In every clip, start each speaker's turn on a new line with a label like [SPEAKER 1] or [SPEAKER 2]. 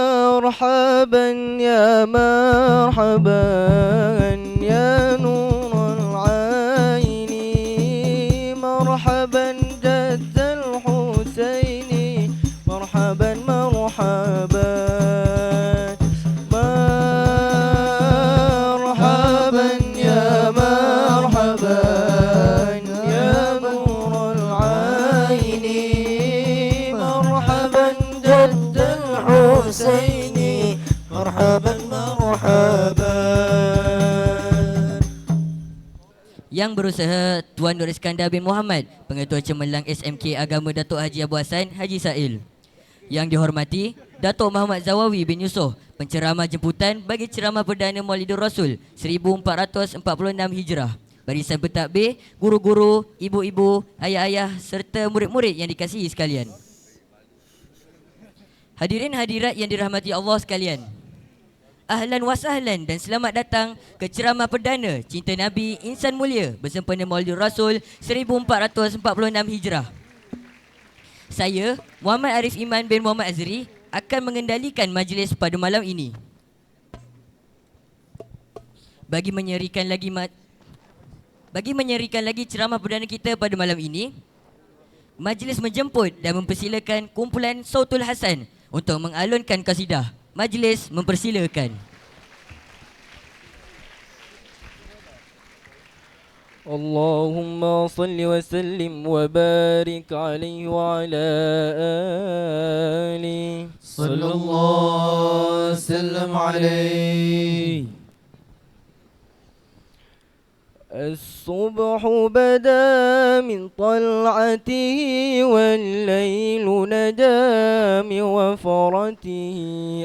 [SPEAKER 1] مرحبا يا مرحبا يا نور العين، مرحبا جد الحسين، مرحبا مرحبا، مرحبا يا مرحبا يا نور العين، مرحبا جد الحسين، مرحبا مرحبا.
[SPEAKER 2] Yang berusaha Tuan Nur Iskandar bin Muhammad, Pengetua Cemerlang SMK Agama Datuk Haji Abu Hassan Haji Sail. Yang dihormati Datuk Muhammad Zawawi bin Yusof, penceramah jemputan bagi ceramah perdana Maulidur Rasul 1446 Hijrah. Barisan pentadbir, guru-guru, ibu-ibu, ayah-ayah serta murid-murid yang dikasihi sekalian. Hadirin hadirat yang dirahmati Allah sekalian. Ahlan wa sahlan dan selamat datang ke ceramah perdana Cinta Nabi Insan Mulia bersempena Maulidur Rasul 1446 Hijrah. Saya, Muhammad Arif Iman bin Muhammad Azri, akan mengendalikan majlis pada malam ini. Bagi menyerikan lagi ceramah perdana kita pada malam ini, majlis menjemput dan mempersilakan kumpulan Sautul Hasan untuk mengalunkan kasidah. Majlis mempersilakan.
[SPEAKER 1] Allahumma salli wa sallim wa barik alaihi wa ala ali.
[SPEAKER 3] Sallallahu sallam alaihi.
[SPEAKER 1] الصبح بدا من طلعته والليل نجا من وفرته.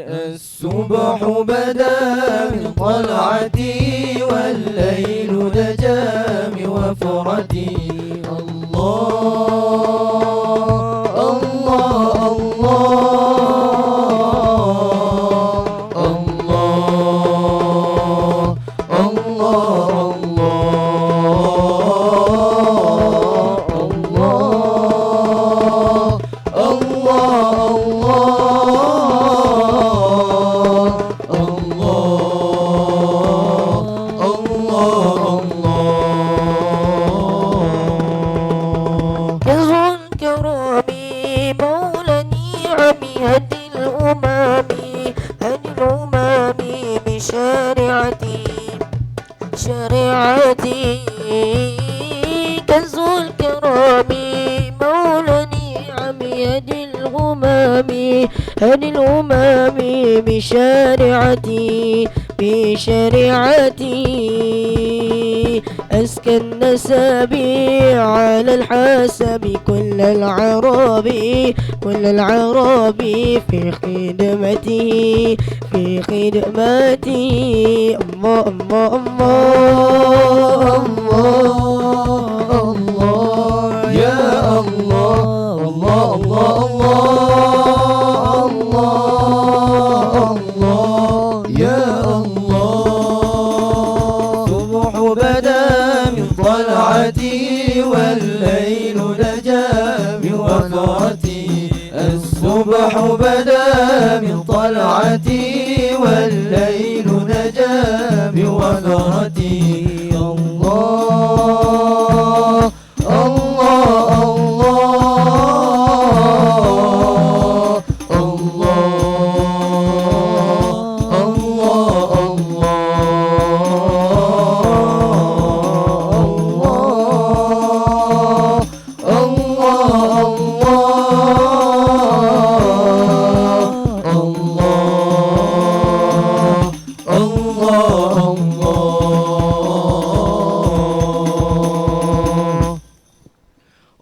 [SPEAKER 3] الصبح بدا من طلعته والليل نجا من وفرته. الله الله
[SPEAKER 4] شريعتي كنز الكرام مولى نعم يد الغمام هدي الأمم بشريعتي أزكى النسب على الحسب كل العربي في خدمته الله الله الله
[SPEAKER 3] الله يا الله الله الله الله يا الله.
[SPEAKER 1] الصبح بدا من
[SPEAKER 3] طلعتي والليل نجا من وفرتي. الصبح بدا من طلعتي والليل نجا من وفرتي. الله الله الله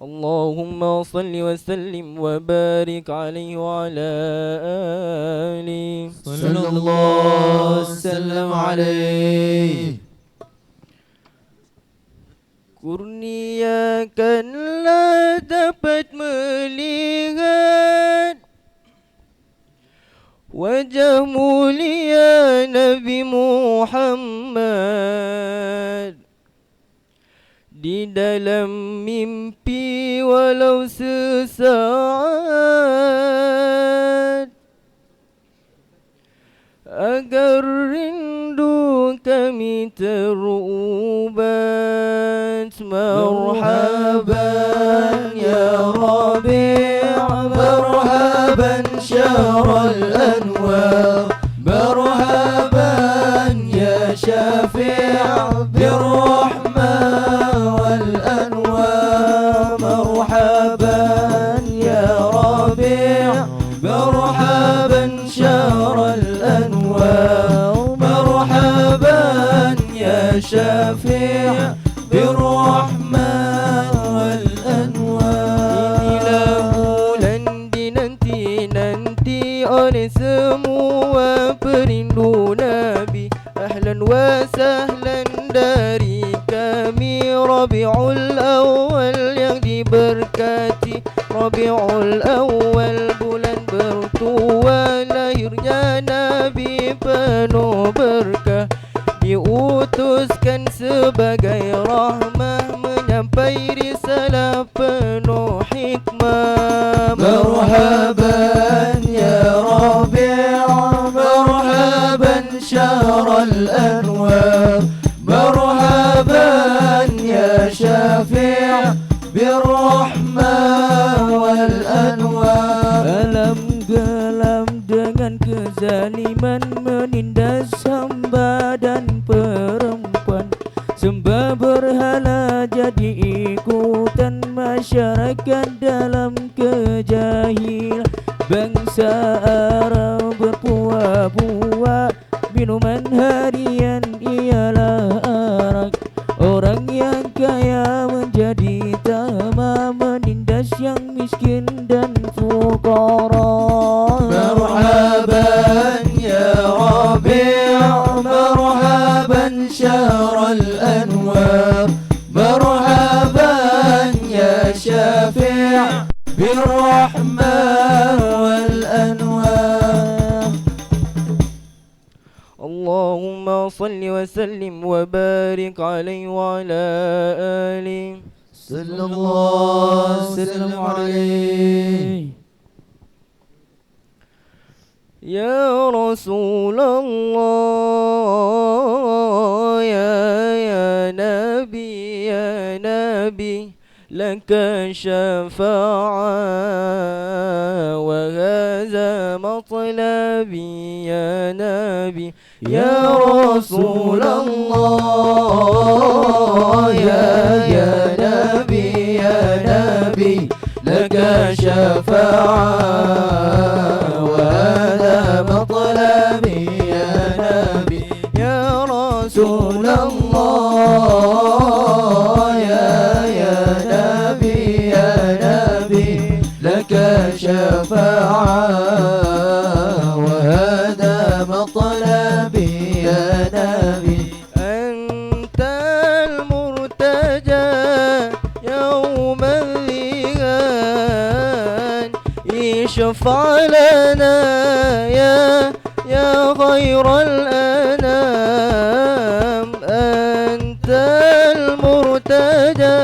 [SPEAKER 1] اللهم صل وسلم وبارك عليه وعلى آله
[SPEAKER 3] صلى الله وسلم عليه.
[SPEAKER 1] Kurniakanlah dapat melihat wajah mulia Nabi Muhammad di dalam mimpi walau sesaat. agar rindu kami terubat. Marhaban ya Rabi' marhaban syahrul anwar, marhaban ya syafi' birrahmah wal anwar. Marhaban ya Rabi' marhaban syahrul anwar, marhaban ya syafi' birrahmah wal anwar. Inilah bulan dinanti-nanti oleh semua perindu Nabi. Ahlan wa sahlan dari kami, Rabiul Awal yang diberkati. Rabiul Awal bulan bertua, lahirnya Nabi penuh berkah. Diutuskan sebagai rahmah, menyampai risalah penuh hikmah. Marhaban ya Rabi' marhaban syahrul anwar, marhaban ya syafi' birrahmah wal anwar. Alam gelam dengan kezaliman, menindas hamba dan perempuan. Sembah berhala jadi ikutan masyarakat dalam kejahilan. Bangsa Arab berpuak-puak, minuman harian ialah arak. Orang yang kaya menjadi tamah, menindas yang miskin dan fuqara. Marhaban ya Rabi' marhaban syahrul anwar, marhaban ya syafi' birrahmah wal anwar. Allahumma salli wa sallim wa barik alaihi wa ala alihi
[SPEAKER 3] sallallahu sallam alaihi.
[SPEAKER 1] Ya Rasulullah, ya Nabi, ya Nabi, laka syafa'a wa hadha matlabi ya Nabi. Ya Rasulullah, ya Nabi, ya Nabi, laka syafa'a مطلبي يا نبي. يا رسول الله يا نبي يا نبي، لك شفاعة وهذا مطلبي يا نبي. أنت المرتجى يوم الذهان، اشفع لنا يا خير الأنام. أنت المرتجى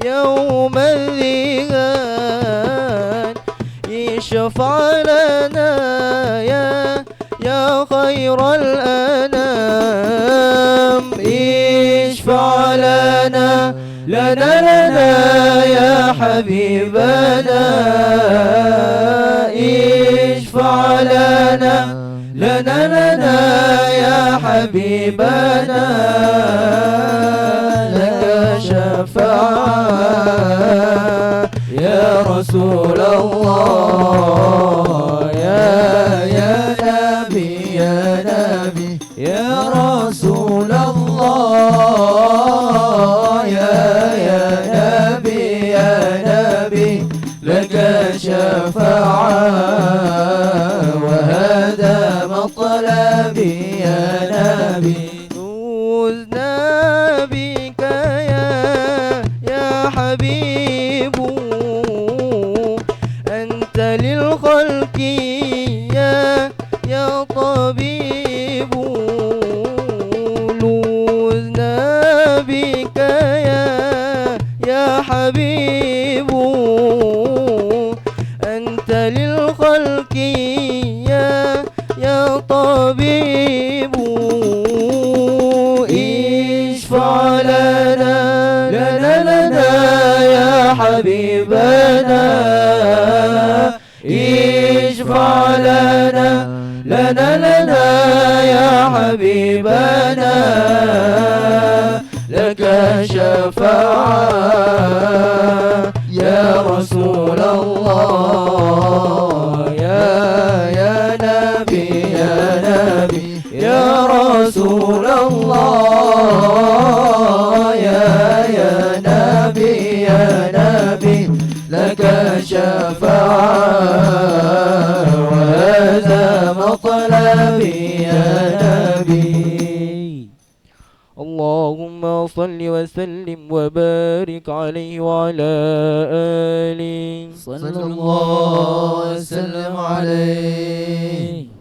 [SPEAKER 1] يوم الذهان، اشفع لنا يا خير الأنام. اشفع لنا يا حبيبنا، اشفع لنا يا حبيبنا، لك شفاعة يا رسول الله. يا نبي يا نبي يا رسول الله. يا نبي يا نبي، لك شفاعة وهذا مطلبي يا نبي. فوزنا بك يا حبيب، أنت للخلق يا طبيب. لوزنا بك يا حبيب، أنت للخلق يا طبيب اشفع لنا لنا لنا يا حبيبنا اشفع لنا لنا لنا يا حبيبنا لك شفاعة يا رسول الله يا نبي يا نبي يا رسول الله يا نبي يا نبي لك شفاعة وهذا مطلبي يا نبي. اللهم صل وسلم وبارك عليه وعلى آله
[SPEAKER 3] صلى الله وسلم عليه.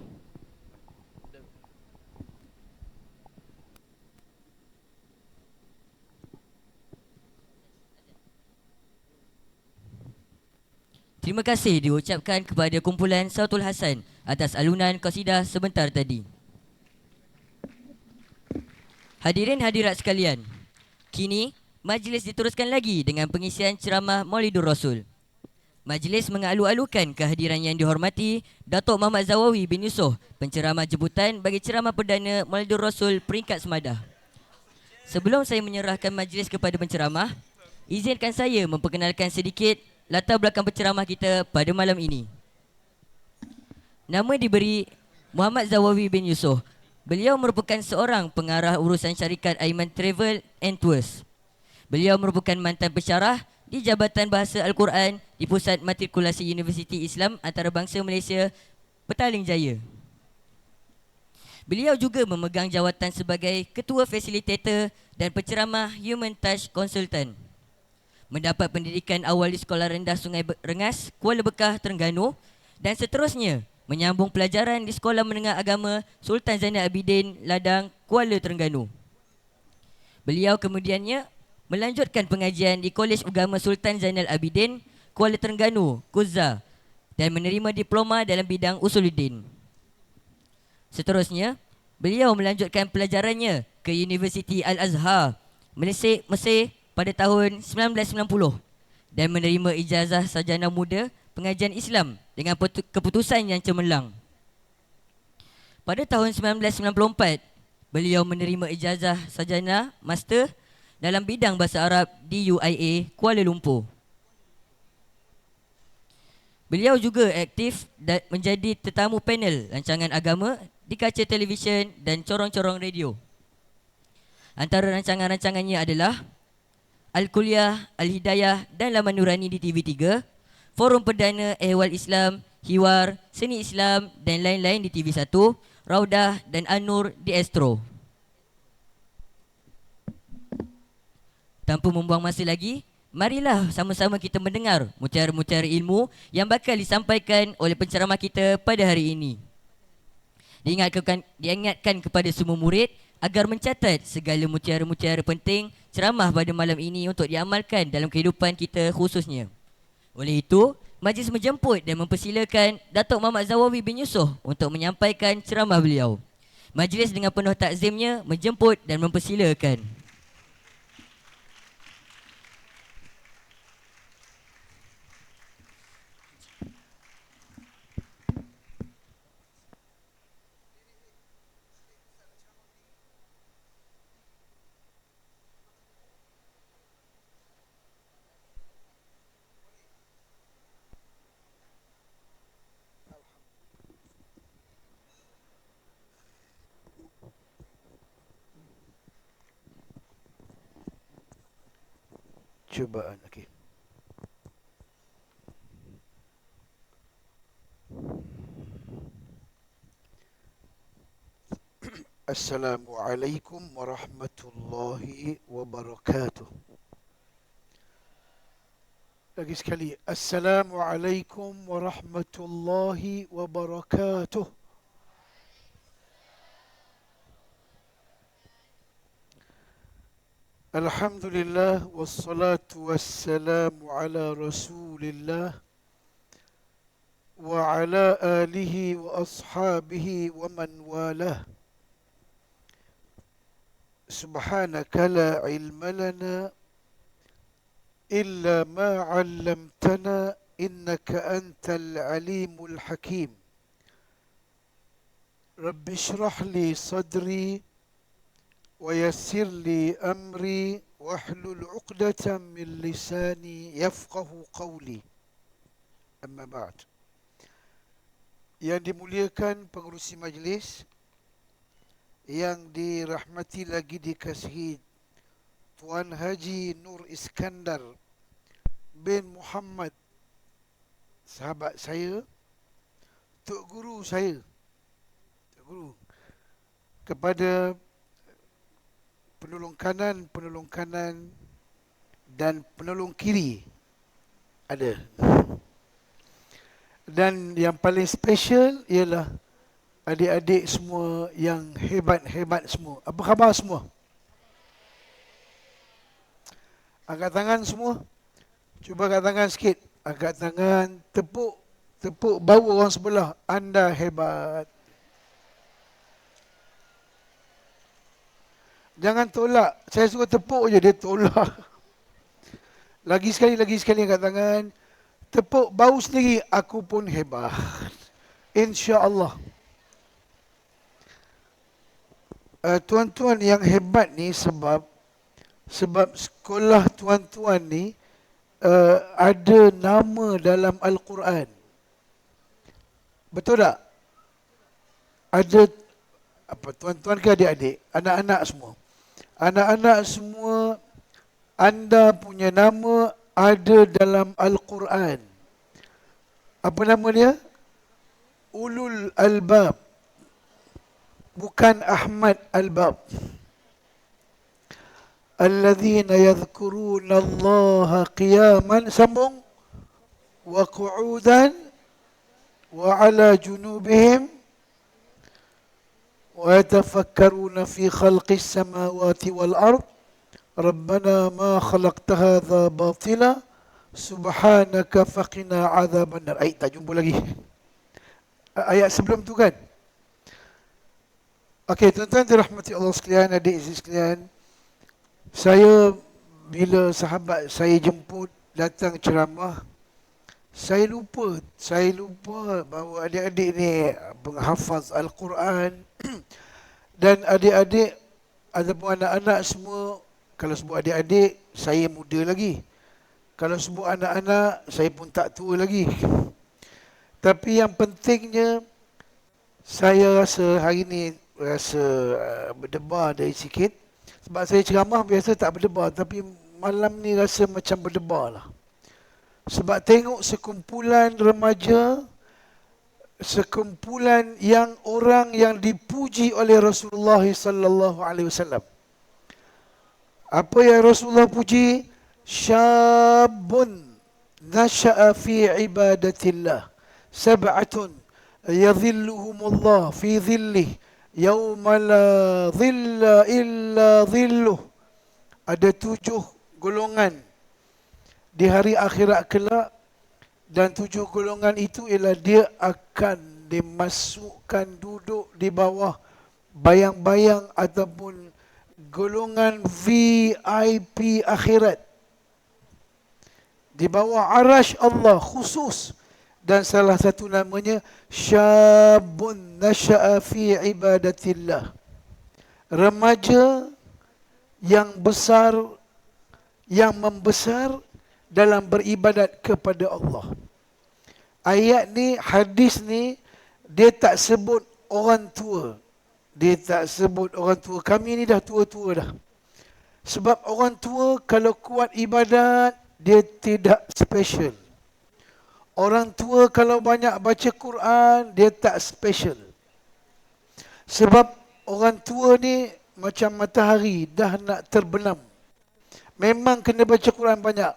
[SPEAKER 2] Terima kasih diucapkan kepada kumpulan Sautul Hasan atas alunan qasidah sebentar tadi. Hadirin hadirat sekalian, kini majlis diteruskan lagi dengan pengisian ceramah Maulidur Rasul. Majlis mengalu-alukan kehadiran yang dihormati Datuk Muhammad Zawawi bin Yusof, penceramah jemputan bagi ceramah perdana Maulidur Rasul peringkat semadah. Sebelum saya menyerahkan majlis kepada penceramah, izinkan saya memperkenalkan sedikit latar belakang penceramah kita pada malam ini. Nama diberi Muhammad Zawawi bin Yusof. Beliau merupakan seorang pengarah urusan syarikat Aiman Travel and Tours. Beliau merupakan mantan pensyarah di Jabatan Bahasa Al-Quran di Pusat Matrikulasi Universiti Islam Antarabangsa Malaysia, Petaling Jaya. Beliau juga memegang jawatan sebagai Ketua Fasilitator dan penceramah Human Touch Consultant. Mendapat pendidikan awal di Sekolah Rendah Sungai Rengas, Kuala Bekah, Terengganu, dan seterusnya menyambung pelajaran di Sekolah Menengah Agama Sultan Zainal Abidin, Ladang, Kuala Terengganu. Beliau kemudiannya melanjutkan pengajian di Kolej Agama Sultan Zainal Abidin, Kuala Terengganu, Kuzza, dan menerima diploma dalam bidang Usuluddin. Seterusnya, beliau melanjutkan pelajarannya ke Universiti Al-Azhar, Mesir pada tahun 1990 dan menerima ijazah sarjana muda pengajian Islam dengan keputusan yang cemerlang. Pada tahun 1994, beliau menerima ijazah sarjana master dalam bidang bahasa Arab di UIA Kuala Lumpur. Beliau juga aktif dan menjadi tetamu panel rancangan agama di kaca televisyen dan corong-corong radio. Antara rancangan-rancangannya adalah Al-Kuliah, Al-Hidayah dan Laman Nurani di TV3, Forum Perdana Ehwal Islam, Hiwar, Seni Islam dan lain-lain di TV1, Raudah dan An-Nur di Astro. Tanpa membuang masa lagi, marilah sama-sama kita mendengar mutiara-mutiara ilmu yang bakal disampaikan oleh penceramah kita pada hari ini. Diingatkan kepada semua murid agar mencatat segala mutiara-mutiara penting ceramah pada malam ini untuk diamalkan dalam kehidupan kita khususnya. Oleh itu, majlis menjemput dan mempersilakan Datuk Muhammad Zawawi bin Yusof untuk menyampaikan ceramah beliau. Majlis dengan penuh takzimnya menjemput dan mempersilakan.
[SPEAKER 5] Cubaan lagi. Assalamualaikum warahmatullahi wabarakatuh. Lagi sekali, Assalamualaikum warahmatullahi wabarakatuh. Alhamdulillah wassalatu wassalamu ala Rasulillah وعلى آله وأصحابه ومن والاه. سبحانك لا علم لنا إلا ما علمتنا إنك أنت العليم الحكيم. رب اشرح لي صدري ويسر لي أمري واحلل عقدة من لساني يفقه قولي. أما بعد. Yang dimuliakan pengerusi majlis, yang dirahmati lagi dikasihi Tuan Haji Nur Iskandar bin Muhammad, sahabat saya, Tok Guru saya, Tok Guru, kepada penolong kanan dan penolong kiri ada. Dan yang paling special ialah adik-adik semua yang hebat-hebat semua. Apa khabar semua? Angkat tangan semua. Cuba angkat tangan sikit. Angkat tangan, tepuk bahu orang sebelah. Anda hebat. Jangan tolak. Saya suruh tepuk je, dia tolak. Lagi sekali angkat tangan. Tepuk bahu sendiri, aku pun hebat. InsyaAllah. Tuan-tuan yang hebat ni sebab sekolah tuan-tuan ni ada nama dalam Al-Quran. Betul tak? Ada apa, tuan-tuan ke adik-adik? Anak-anak semua. Anak-anak semua, anda punya nama ada dalam Al-Quran. Apa nama dia? Ulul Albab. Bukan Ahmad Albab. Alladzina yadhkuruna Allah qiyaman, sambung, wa qu'udan wa ala junubihim wa yatafakkaruna fi khalqis samawati wal ard. Rabbana ma khalaqta hadha batila subhanaka faqina adzaban nar. Tak jumpa lagi. Ayat sebelum tu kan? Okey, tuan-tuan dirahmati Allah sekalian, adik sekalian. Saya bila sahabat saya jemput datang ceramah, saya lupa bahawa adik-adik ni penghafaz Al-Quran dan adik-adik ataupun anak-anak semua. Kalau sebut adik-adik, saya muda lagi. Kalau sebut anak-anak, saya pun tak tua lagi. Tapi yang pentingnya, saya rasa hari ni berdebar dari sikit. Sebab saya ceramah biasa tak berdebar, tapi malam ni rasa macam berdebar lah. Sebab tengok sekumpulan remaja, sekumpulan yang orang yang dipuji oleh Rasulullah sallallahu alaihi wasallam. Apa yang Rasulullah puji? Syabun nasha'a fi ibadatillah, sab'atun yadhilluhumullah fi dhillih yawma la dhilla illa dhilluh. Ada 7 golongan di hari akhirat kelak, dan 7 golongan itu ialah dia akan dimasukkan duduk di bawah bayang-bayang ataupun golongan VIP akhirat, di bawah arash Allah khusus. Dan salah satu namanya syabun nasha'a fi ibadatillah, remaja yang besar, yang membesar dalam beribadat kepada Allah. Ayat ni, hadis ni, dia tak sebut orang tua. Dia tak sebut orang tua. Kami ni dah tua-tua dah. Sebab orang tua kalau kuat ibadat, dia tidak special. Orang tua kalau banyak baca Quran, dia tak special. Sebab orang tua ni macam matahari, dah nak terbenam. Memang kena baca Quran banyak.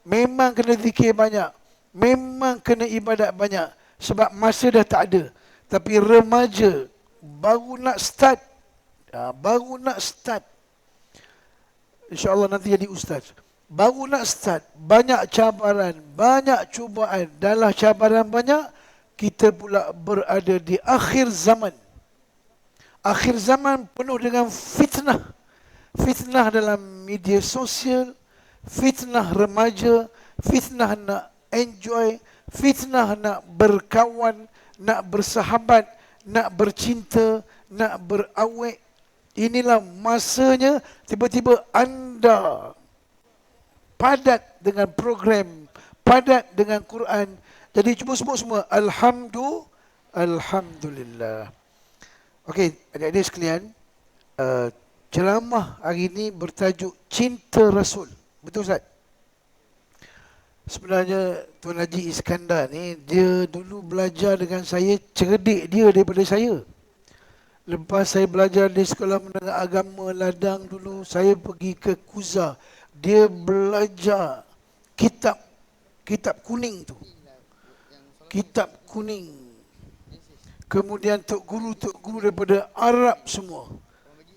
[SPEAKER 5] Memang kena zikir banyak. Memang kena ibadat banyak. Sebab masa dah tak ada. Tapi remaja baru nak start. InsyaAllah nanti jadi ustaz. Baru nak start. Banyak cabaran, banyak cubaan. Dalam cabaran banyak, kita pula berada di akhir zaman. Akhir zaman penuh dengan fitnah. Fitnah dalam media sosial, fitnah remaja, fitnah nak enjoy, fitnah nak berkawan, nak bersahabat, nak bercinta, nak berawet. Inilah masanya tiba-tiba anda padat dengan program, padat dengan Quran. Jadi cuba sebut semua Alhamdulillah. Okey, adik-adik sekalian, ceramah hari ini bertajuk Cinta Rasul. Betul Ustaz? Sebenarnya Tuan Haji Iskandar ni, dia dulu belajar dengan saya, cerdik dia daripada saya. Lepas saya belajar di Sekolah Menengah Agama Ladang dulu, saya pergi ke Kuza. Dia belajar kitab kuning tu. Kitab kuning. Kemudian Tok Guru daripada Arab semua.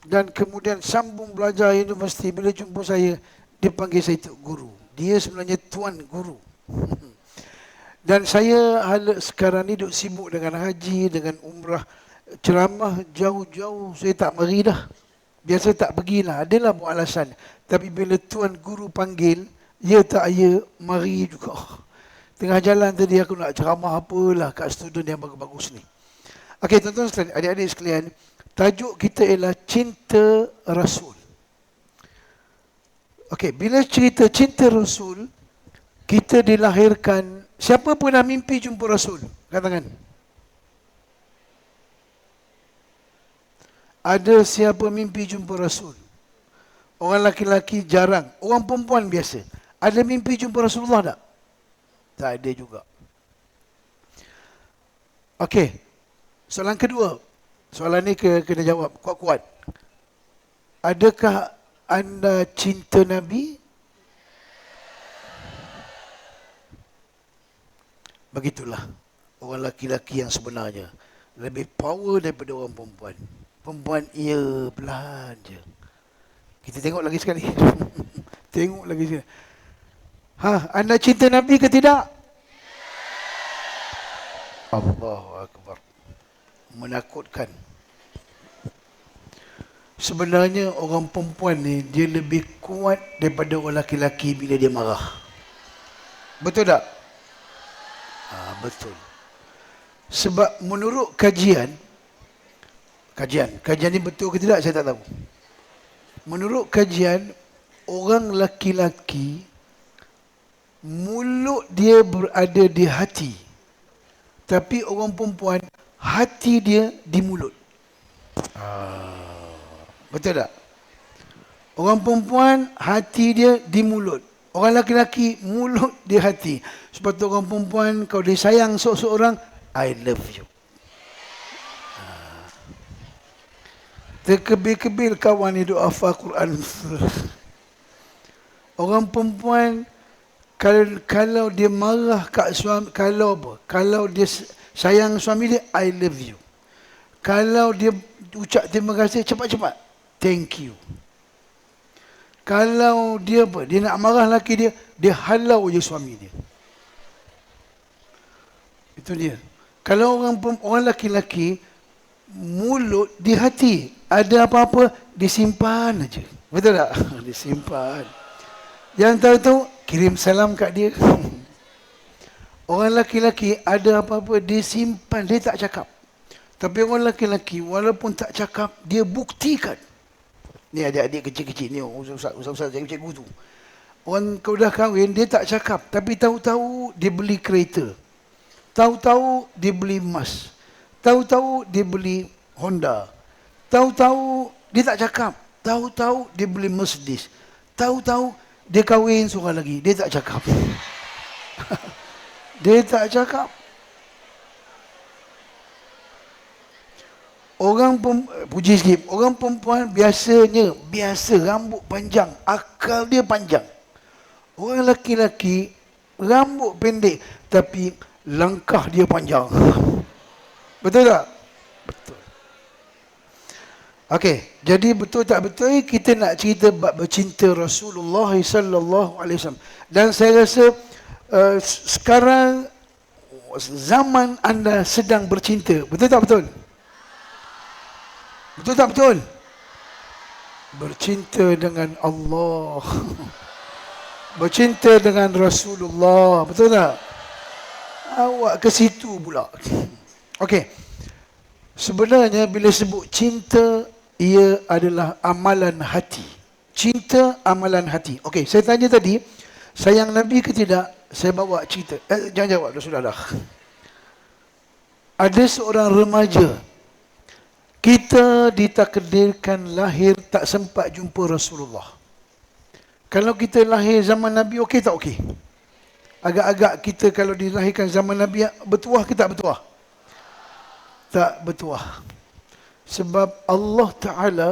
[SPEAKER 5] Dan kemudian sambung belajar universiti. Bila jumpa saya, dia panggil saya Tok Guru. Dia sebenarnya Tuan Guru. Dan saya sekarang ni duk sibuk dengan haji, dengan umrah. Ceramah jauh-jauh saya tak mari dah. Biasa tak pergilah, adalah buat alasan. Tapi bila Tuan Guru panggil, ya tak ya, mari juga. Tengah jalan tadi aku nak ceramah apalah kat student yang bagus-bagus ni. Okey, tuan-tuan sekalian, adik-adik sekalian, tajuk kita ialah Cinta Rasul. Okey, bila cerita Cinta Rasul, kita dilahirkan, siapa pernah mimpi jumpa Rasul? Katakan. Ada siapa mimpi jumpa Rasul? Orang laki-laki jarang, orang perempuan biasa. Ada mimpi jumpa Rasulullah tak? Tak ada juga. Okey. Soalan kedua. Soalan ni kena jawab kuat-kuat. Adakah anda cinta Nabi? Begitulah orang laki-laki yang sebenarnya. Lebih power daripada orang perempuan. Perempuan ia pelan je. Kita tengok lagi sekali. Tengok lagi sekali. Anda cinta Nabi ke tidak? Allahu Akbar. Menakutkan. Sebenarnya orang perempuan ni dia lebih kuat daripada orang laki-laki bila dia marah. Betul tak? Betul. Sebab menurut kajian ni betul ke tidak saya tak tahu. Menurut kajian, orang laki-laki mulut dia berada di hati. Tapi orang perempuan hati dia di mulut. Betul tak? Orang perempuan hati dia di mulut. Orang laki-laki mulut di hati. Sebab tu orang perempuan kalau dia sayang seorang, I love you. Terkebil-kebil kawan ni doa hafal Quran. Orang perempuan kalau dia marah kat suami, kalau dia sayang suami dia, I love you. Kalau dia ucap terima kasih, cepat-cepat, thank you. Kalau dia nak marah laki dia halau je suami dia. Itu dia. Kalau orang laki-laki, mulut di hati, ada apa-apa disimpan aja. Betul tak? Disimpan. Yang tahu-tahu kirim salam kat dia. Orang laki-laki ada apa-apa disimpan, dia tak cakap. Tapi orang laki-laki walaupun tak cakap, dia buktikan. Ni adik-adik kecil-kecil ni, usah-usah cikgu tu. Orang kau dah kahwin, dia tak cakap. Tapi tahu-tahu dia beli kereta. Tahu-tahu dia beli emas. Tahu-tahu dia beli Honda. Tahu-tahu dia tak cakap. Tahu-tahu dia beli Mercedes. Tahu-tahu dia kahwin seorang lagi. Dia tak cakap. Dia tak cakap. Puji sikit. Orang perempuan biasa rambut panjang. Akal dia panjang. Orang laki-laki rambut pendek. Tapi langkah dia panjang. Betul tak? Betul. Okey, jadi betul tak betul kita nak cerita bab bercinta Rasulullah sallallahu alaihi wasallam. Dan saya rasa sekarang zaman anda sedang bercinta. Betul tak betul? Betul tak betul? Bercinta dengan Allah. Bercinta dengan Rasulullah. Betul tak? Awak ke situ pula. Okey. Sebenarnya bila sebut cinta, ia adalah amalan hati. Cinta amalan hati. Okey, saya tanya tadi, sayang Nabi ke tidak? Saya bawa cerita. Jangan jawab dah, sudah dah. Ada seorang remaja. Kita ditakdirkan lahir tak sempat jumpa Rasulullah. Kalau kita lahir zaman Nabi, okey tak okey? Agak-agak kita kalau dilahirkan zaman Nabi, bertuah ke tak bertuah? Tak bertuah. Sebab Allah Ta'ala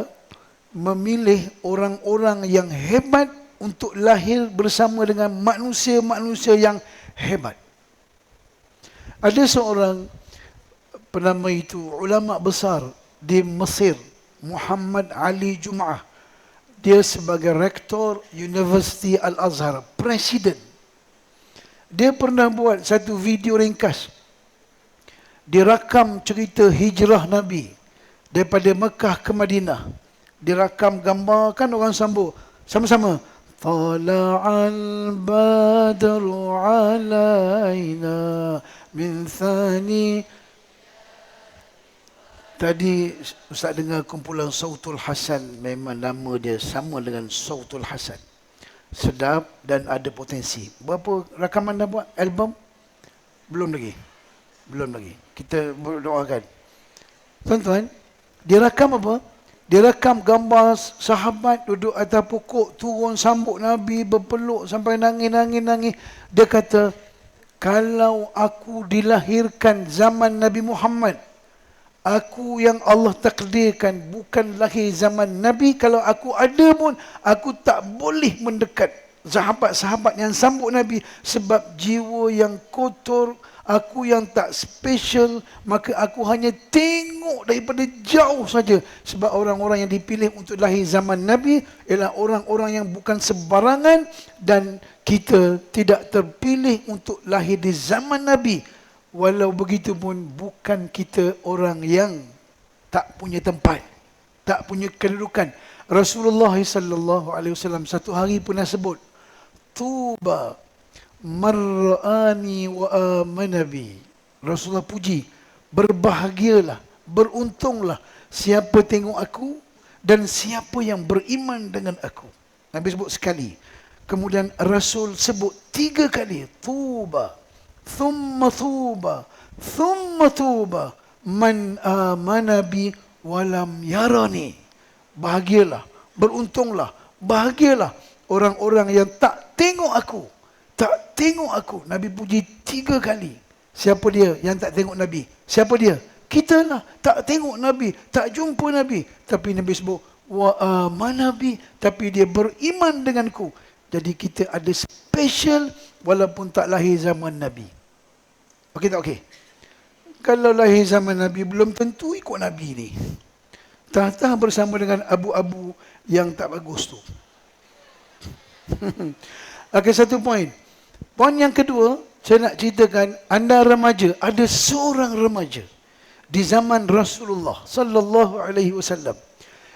[SPEAKER 5] memilih orang-orang yang hebat untuk lahir bersama dengan manusia-manusia yang hebat. Ada seorang penama itu, ulama besar di Mesir, Muhammad Ali Jum'ah. Dia sebagai rektor University Al-Azhar, presiden. Dia pernah buat satu video ringkas. Dia rakam cerita hijrah Nabi daripada Mekah ke Madinah. Dia rakam gambar, kan orang sambung sama-sama. Tala'al badru alaina min thani. Tadi Ustaz dengar kumpulan Sautul Hasan, memang nama dia sama dengan Sautul Hasan. Sedap dan ada potensi. Berapa rakaman dah buat? Album? Belum lagi. Belum lagi. Kita berdoakan. Tuan-tuan, dia rakam apa? Dia rakam gambar sahabat duduk atas pokok, turun sambut Nabi, berpeluk sampai nangis. Dia kata, kalau aku dilahirkan zaman Nabi Muhammad, aku yang Allah takdirkan bukan lahir zaman Nabi. Kalau aku ada pun, aku tak boleh mendekat sahabat-sahabat yang sambut Nabi. Sebab jiwa yang kotor, aku yang tak special, maka aku hanya tengok daripada jauh saja. Sebab orang-orang yang dipilih untuk lahir zaman Nabi ialah orang-orang yang bukan sebarangan. Dan kita tidak terpilih untuk lahir di zaman Nabi. Walau begitu pun bukan kita orang yang tak punya tempat, tak punya kedudukan. Rasulullah sallallahu alaihi wasallam satu hari pernah sebut, tuba mar'ani wa amanabi. Rasulullah puji, berbahagialah, beruntunglah siapa tengok aku dan siapa yang beriman dengan aku. Nabi sebut sekali. Kemudian Rasul sebut 3 kali, tuba, thumma tuba, man amana bi walam yarani. Bahagialah, beruntunglah, bahagialah orang-orang yang tak tengok aku. Tak tengok aku. Nabi puji 3 kali. Siapa dia yang tak tengok Nabi? Siapa dia? Kita lah. Tak tengok Nabi, tak jumpa Nabi. Tapi Nabi sebut, wa amana bi, tapi dia beriman denganku. Jadi kita ada special walaupun tak lahir zaman Nabi. Okey tak okey? Kalau lahir zaman Nabi, belum tentu ikut Nabi ni. Tah-tah bersama dengan abu-abu yang tak bagus tu. Okey, satu poin. Poin yang kedua, saya nak ceritakan, anda remaja, ada seorang remaja di zaman Rasulullah sallallahu alaihi wasallam.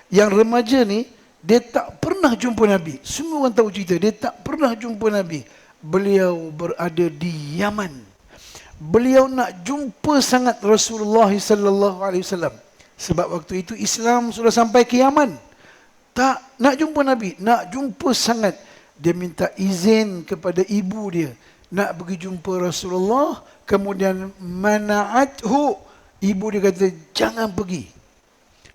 [SPEAKER 5] Yang remaja ni, dia tak pernah jumpa Nabi. Semua orang tahu cerita, dia tak pernah jumpa Nabi. Beliau berada di Yaman. Beliau nak jumpa sangat Rasulullah sallallahu alaihi wasallam. Sebab waktu itu Islam sudah sampai ke Yaman. Tak nak jumpa Nabi, nak jumpa sangat. Dia minta izin kepada ibu dia nak pergi jumpa Rasulullah. Kemudian mana'athu, ibu dia kata jangan pergi.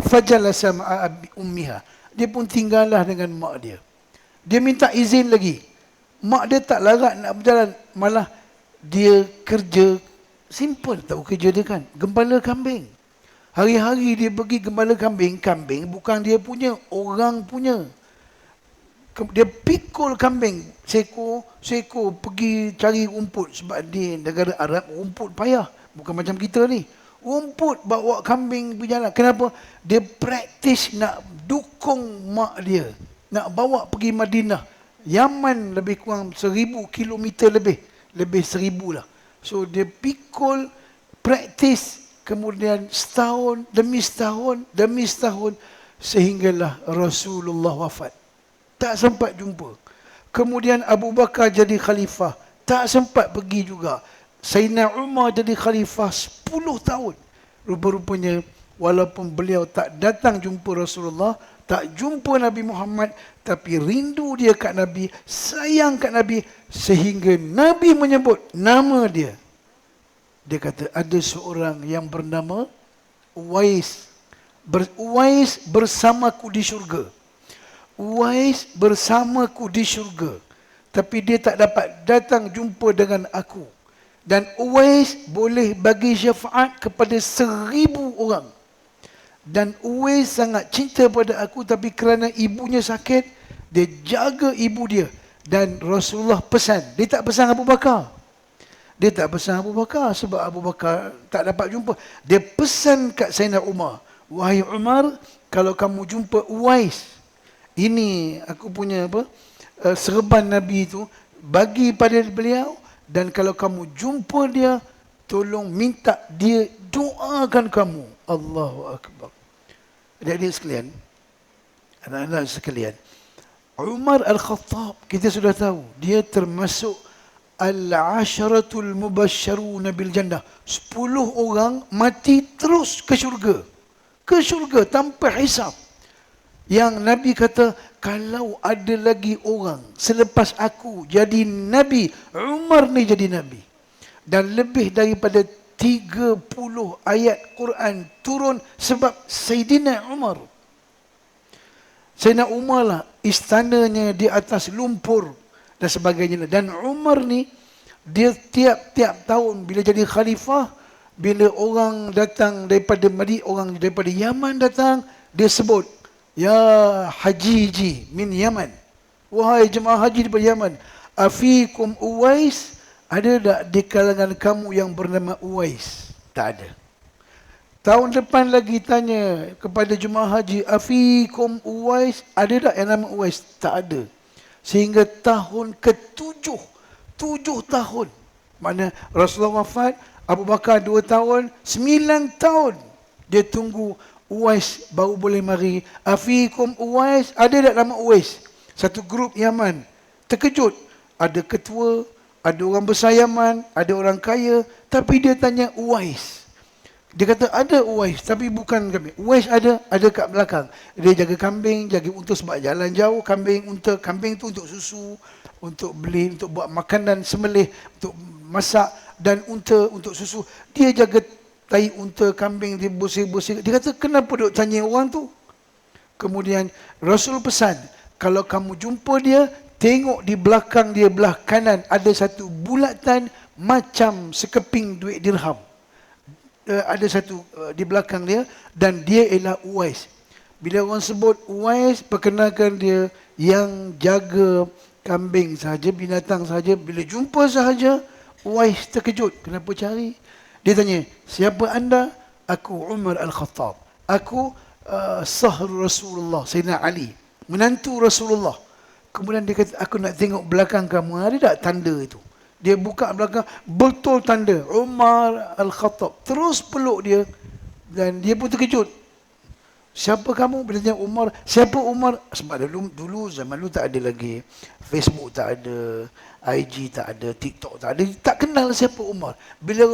[SPEAKER 5] Fajalasa ma'a ummiha, dia pun tinggallah dengan mak dia. Dia minta izin lagi. Mak dia tak larat nak berjalan, malah dia kerja simple. Tahu kerja dia kan? Gembala kambing. Hari-hari dia pergi gembala kambing. Kambing bukan dia punya, orang punya. Dia pikul kambing, seko pergi cari rumput. Sebab di negara Arab rumput payah, bukan macam kita ni. Rumput bawa kambing berjalan. Kenapa? Dia praktis nak dukung mak dia, nak bawa pergi Madinah. Yaman lebih kurang 1000 kilometer lebih 1000 lah. So dia pikul, praktis, kemudian setahun demi setahun demi setahun sehinggalah Rasulullah wafat. Tak sempat jumpa. Kemudian Abu Bakar jadi khalifah, tak sempat pergi juga. Sayyidina Umar jadi khalifah 10 tahun. Rupa-rupanya walaupun beliau tak datang jumpa Rasulullah, tak jumpa Nabi Muhammad, tapi rindu dia kat Nabi, sayang kat Nabi, sehingga Nabi menyebut nama dia. Dia kata ada seorang yang bernama Uwais. Uwais bersamaku di syurga. Uwais bersamaku di syurga. Tapi dia tak dapat datang jumpa dengan aku. Dan Uwais boleh bagi syafaat kepada 1000 orang. Dan Uwais sangat cinta pada aku, tapi kerana ibunya sakit, dia jaga ibu dia. Dan Rasulullah pesan, dia tak pesan Abu Bakar. Dia tak pesan Abu Bakar sebab Abu Bakar tak dapat jumpa. Dia pesan kat Sayyidina Umar, wahai Umar, kalau kamu jumpa Uwais, ini aku punya serban Nabi itu, bagi pada beliau, dan kalau kamu jumpa dia, tolong minta dia doakan kamu. Allahu Akbar. Adik-adik sekalian, anak-anak sekalian, Umar Al-Khattab, kita sudah tahu, dia termasuk Al-Asharatul Mubashsharuna bil Jannah. 10 orang mati terus ke syurga. Ke syurga tanpa hisab. Yang Nabi kata, kalau ada lagi orang selepas aku jadi Nabi, Umar ni jadi Nabi. Dan lebih daripada 30 ayat Quran turun sebab Sayyidina Umar. Sayyidina Umar lah, istananya di atas lumpur dan sebagainya. Dan Umar ni, dia tiap-tiap tahun bila jadi khalifah, bila orang datang daripada Madinah, orang daripada Yaman datang, dia sebut, ya Hajiji min Yaman, wahai jemaah haji daripada Yaman, afikum Uwais, ada tak di kalangan kamu yang bernama Uwais? Tak ada. Tahun depan lagi tanya kepada jemaah haji, afikum Uwais, ada tak yang nama Uwais? Tak ada. Sehingga tahun ke-7, 7 tahun. Mana Rasulullah wafat, Abu Bakar 2 tahun, 9 tahun. Dia tunggu Uwais baru boleh mari. Afikum Uwais, ada tak nama Uwais? Satu grup Yaman terkejut. Ada ketua, ada orang besar Yaman, ada orang kaya, tapi dia tanya Uwais. Dia kata ada Uwais, tapi bukan kambing. Uwais ada kat belakang. Dia jaga kambing, jaga unta sebab jalan jauh, kambing, unta. Kambing tu untuk susu, untuk beli, untuk buat makanan sembelih, untuk masak, dan unta untuk susu. Dia jaga tai unta, kambing, dia bersih-bersih. Dia kata kenapa duk tanya orang tu? Kemudian Rasul pesan, kalau kamu jumpa dia, tengok di belakang dia, belah kanan, ada satu bulatan macam sekeping duit dirham. Ada satu di belakang dia, dan dia ialah Uwais. Bila orang sebut Uwais, perkenalkan dia yang jaga kambing sahaja, binatang sahaja. Bila jumpa sahaja, Uwais terkejut. Kenapa cari? Dia tanya, siapa anda? Aku Umar Al-Khattab. Aku sahru Rasulullah, Sayyidina Ali, menantu Rasulullah. Kemudian dia kata, aku nak tengok belakang kamu, ada tak tanda itu? Dia buka belakang, betul tanda Umar Al-Khattab. Terus peluk dia, dan dia pun terkejut. Siapa kamu? Bila tanya Umar, siapa Umar? Sebab dulu zaman dulu tak ada lagi Facebook, tak ada IG, tak ada TikTok, tak ada, tak kenal siapa Umar. Bila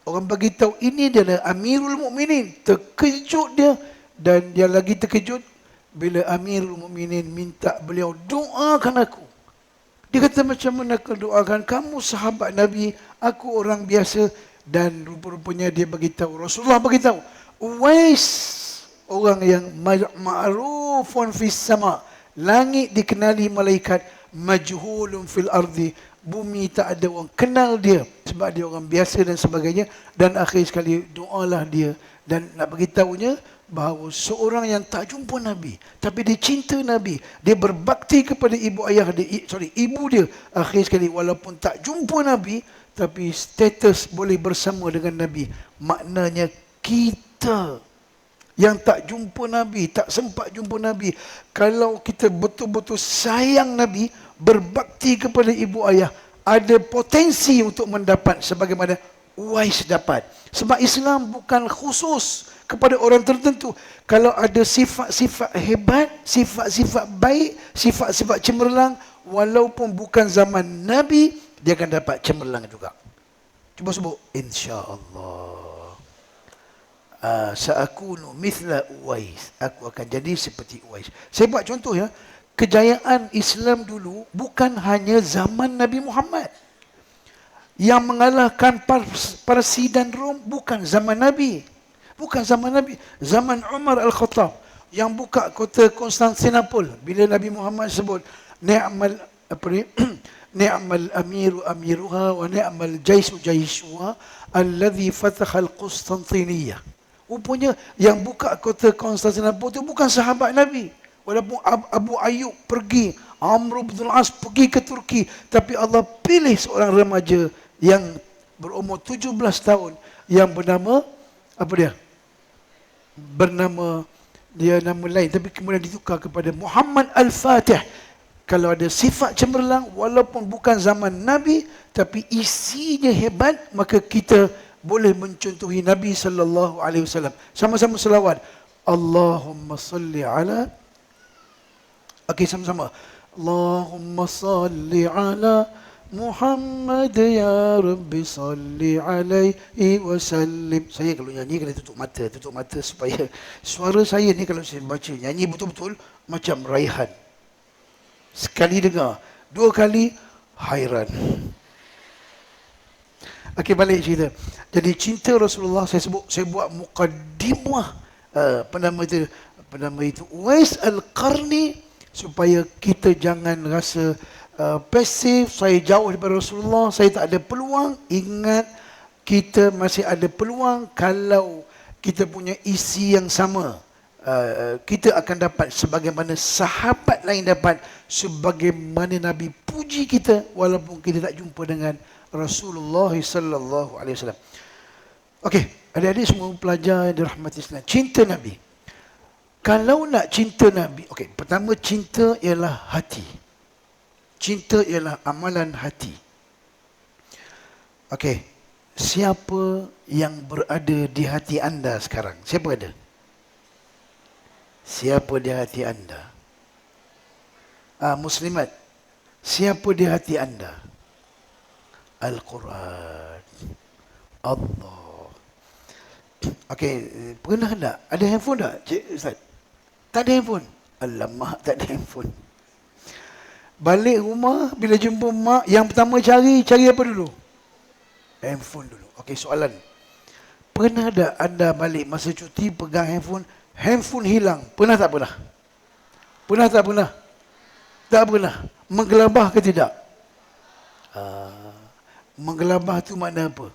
[SPEAKER 5] orang bagi tahu ini dia adalah Amirul Mukminin, terkejut dia. Dan dia lagi terkejut bila Amirul Mukminin minta beliau doakan aku. Dia kata, macam mana aku doakan? Kamu sahabat Nabi, aku orang biasa. Dan rupa-rupanya dia beritahu, Rasulullah beritahu, Uwais, orang yang ma'rufun fis sama, langit dikenali malaikat, majhulun fil ardi, bumi tak ada orang kenal dia sebab dia orang biasa dan sebagainya. Dan akhir sekali doalah dia, dan nak beritahunya bahawa seorang yang tak jumpa Nabi, tapi dia cinta Nabi, dia berbakti kepada ibu dia, akhir sekali walaupun tak jumpa Nabi, tapi status boleh bersama dengan Nabi. Maknanya kita yang tak jumpa Nabi, tak sempat jumpa Nabi, kalau kita betul-betul sayang Nabi, berbakti kepada ibu ayah, ada potensi untuk mendapat sebagaimana Uwais dapat. Sebab Islam bukan khusus kepada orang tertentu. Kalau ada sifat-sifat hebat, sifat-sifat baik, sifat-sifat cemerlang, walaupun bukan zaman Nabi, dia akan dapat cemerlang juga. Cuba sebut, insya-Allah. Sa'akunu mithla Uwais. Aku akan jadi seperti Uwais. Saya buat contoh ya. Kejayaan Islam dulu bukan hanya zaman Nabi Muhammad. Yang mengalahkan Parsi dan Rom bukan zaman Nabi. Bukan zaman Nabi. Zaman Umar Al-Khattab yang buka kota Konstantinopel. Bila Nabi Muhammad sebut, ni'mal ni'mal amiru amiruha wa ni'mal jaisu jaisuha alladhi fatha al-Konstantiniyah. Rupanya yang buka kota Konstantinopel itu bukan sahabat Nabi. Walaupun Abu Ayyub pergi, Amr bin As pergi ke Turki, tapi Allah pilih seorang remaja yang berumur 17 tahun yang bernama apa dia? Dia nama lain tapi kemudian ditukar kepada Muhammad Al-Fatih. Kalau ada sifat cemerlang walaupun bukan zaman Nabi tapi isinya hebat, maka kita boleh mencontohi Nabi sallallahu alaihi wasallam. Sama-sama selawat. Allahumma salli ala. Okey, sama-sama. Allahumma salli ala Muhammad ya Rabbi salli alaihi wasallim. Saya kalau nyanyi kena tutup mata supaya suara saya ni kalau saya baca nyanyi betul-betul macam Raihan. Sekali dengar, dua kali hairan. Okey, balik cerita. Jadi cinta Rasulullah saya buat mukaddimah apa nama itu Uwais Al-Qarni supaya kita jangan rasa pasif, saya jauh daripada Rasulullah, saya tak ada peluang. Ingat, kita masih ada peluang kalau kita punya isi yang sama. Kita akan dapat sebagaimana sahabat lain dapat, sebagaimana Nabi puji kita walaupun kita tak jumpa dengan Rasulullah sallallahu alaihi wasallam. Okey, adik-adik semua pelajar yang dirahmati Islam, cinta Nabi. Kalau nak cinta Nabi, okey, pertama cinta ialah hati. Cinta ialah amalan hati. Okey, siapa yang berada di hati anda sekarang? Siapa ada? Siapa di hati anda? Muslimat, siapa di hati anda? Al-Quran, Allah. Okey, pernah tak? Ada handphone tak, Cik Ustaz? Tak ada handphone? Alamak, tak ada handphone. Balik rumah, bila jumpa mak, yang pertama cari apa dulu? Handphone dulu. Okey, soalan. Pernah tak anda balik masa cuti pegang handphone hilang? Pernah tak pernah? Pernah tak pernah? Tak pernah. Menggelabah ke tidak? Menggelabah tu makna apa?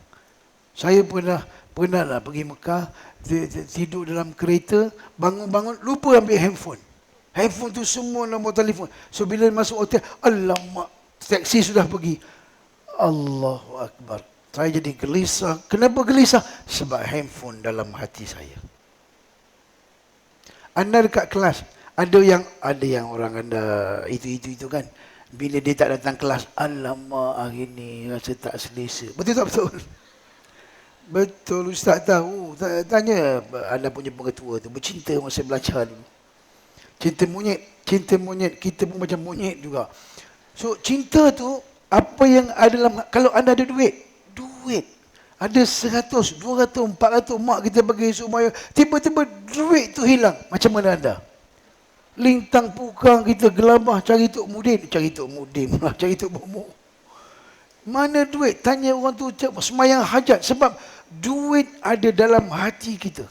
[SPEAKER 5] Saya pernah lah pergi Mekah, tidur dalam kereta, bangun-bangun, lupa ambil handphone. Handphone tu semua nombor telefon. So bila masuk hotel, alamak, taksi sudah pergi. Allahu Akbar. Saya jadi gelisah. Kenapa gelisah? Sebab handphone dalam hati saya. Anda dekat kelas, ada yang orang anda itu kan. Bila dia tak datang kelas, alamak hari ni rasa tak selesa. Betul tak betul? Betul, Ustaz tahu. Tanya anda punya pengetua tu, bercinta masa belajar dulu. Cinta monyet, kita pun macam monyet juga. So cinta tu, apa yang ada dalam, kalau anda ada duit, ada 100, 200, 400, mak kita bagi supaya, tiba-tiba duit tu hilang. Macam mana anda? Lintang pukang kita gelabah cari Tok Mudin, cari Tok Bomo. Mana duit? Tanya orang tu semayang hajat, sebab duit ada dalam hati kita.